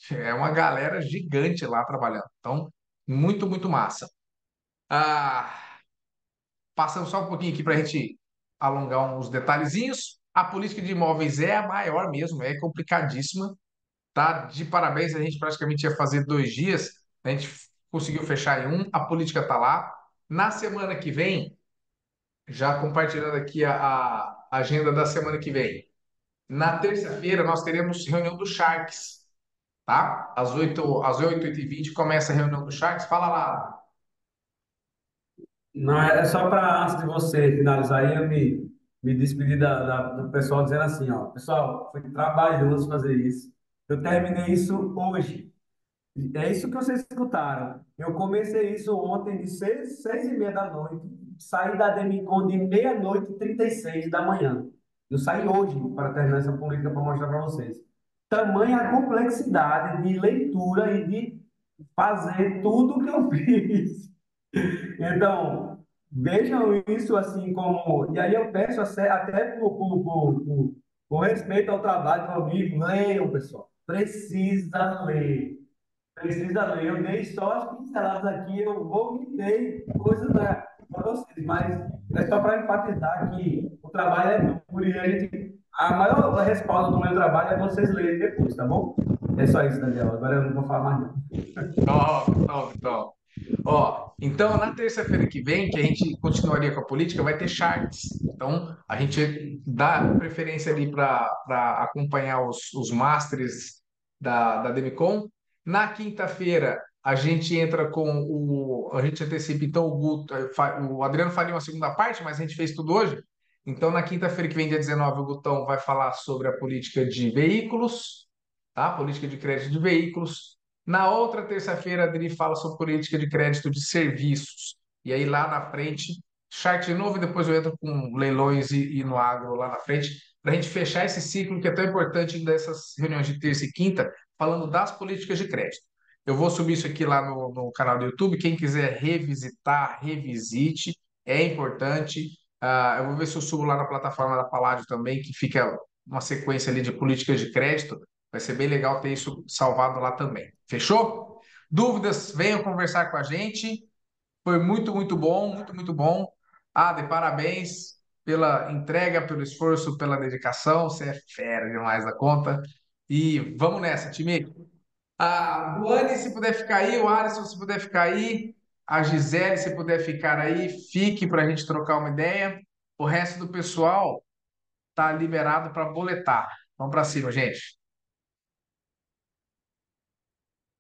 É uma galera gigante lá trabalhando. Então, muito, muito massa. Ah, passando só um pouquinho aqui para a gente alongar uns detalhezinhos. A política de imóveis é a maior mesmo, é complicadíssima. Tá de parabéns, a gente praticamente ia fazer 2 dias, a gente conseguiu fechar em um, a política tá lá. Na semana que vem, já compartilhando aqui a agenda da semana que vem. Na terça-feira, nós teremos reunião do Sharks, tá? Às 8 8h20 começa a reunião do Sharks. Fala lá. Não, é só para, antes de você finalizar aí, eu me despedir do pessoal dizendo assim, ó, pessoal, foi trabalhoso fazer isso. Eu terminei isso hoje. É isso que vocês escutaram. Eu comecei isso ontem de 6h30 da noite, saí da Demicon de meia-noite e 36 da manhã. Eu saí hoje para terminar essa política para mostrar para vocês. Tamanha a complexidade de leitura e de fazer tudo que eu fiz. Então, vejam isso assim como. E aí eu peço até por respeito ao trabalho do amigo, leiam, pessoal. Precisa ler. Precisa ler. Eu dei só as pinceladas aqui, eu vomitei coisas para vocês, mas é só para enfatizar que o trabalho é duro e a maior respaldo do meu trabalho é vocês lerem depois, tá bom? É só isso, Daniel. Agora eu não vou falar mais nada. Top, top, top. Ó, então na terça-feira que vem, que a gente continuaria com a política, vai ter Sharks. Então a gente dá preferência ali para acompanhar os masters da Demicon. Na quinta-feira a gente entra com a gente antecipa então o Adriano faria uma segunda parte, mas a gente fez tudo hoje. Então na quinta-feira que vem, dia 19, o Gutão vai falar sobre a política de veículos, tá? Política de crédito de veículos. Na outra terça-feira, a Adri fala sobre política de crédito de serviços. E aí, lá na frente, Shark de novo, e depois eu entro com leilões e no agro lá na frente, para a gente fechar esse ciclo que é tão importante dessas reuniões de terça e quinta, falando das políticas de crédito. Eu vou subir isso aqui lá no canal do YouTube. Quem quiser revisitar, revisite, é importante. Eu vou ver se eu subo lá na plataforma da Palladio também, que fica uma sequência ali de políticas de crédito. Vai ser bem legal ter isso salvado lá também. Fechou? Dúvidas, venham conversar com a gente. Foi muito, muito bom, muito, muito bom. Ade, parabéns pela entrega, pelo esforço, pela dedicação. Você é fera demais da conta. E vamos nessa, time. A Luane, se puder ficar aí, o Alisson, se puder ficar aí, a Gisele, se puder ficar aí, fique para a gente trocar uma ideia. O resto do pessoal tá liberado para boletar. Vamos para cima, gente.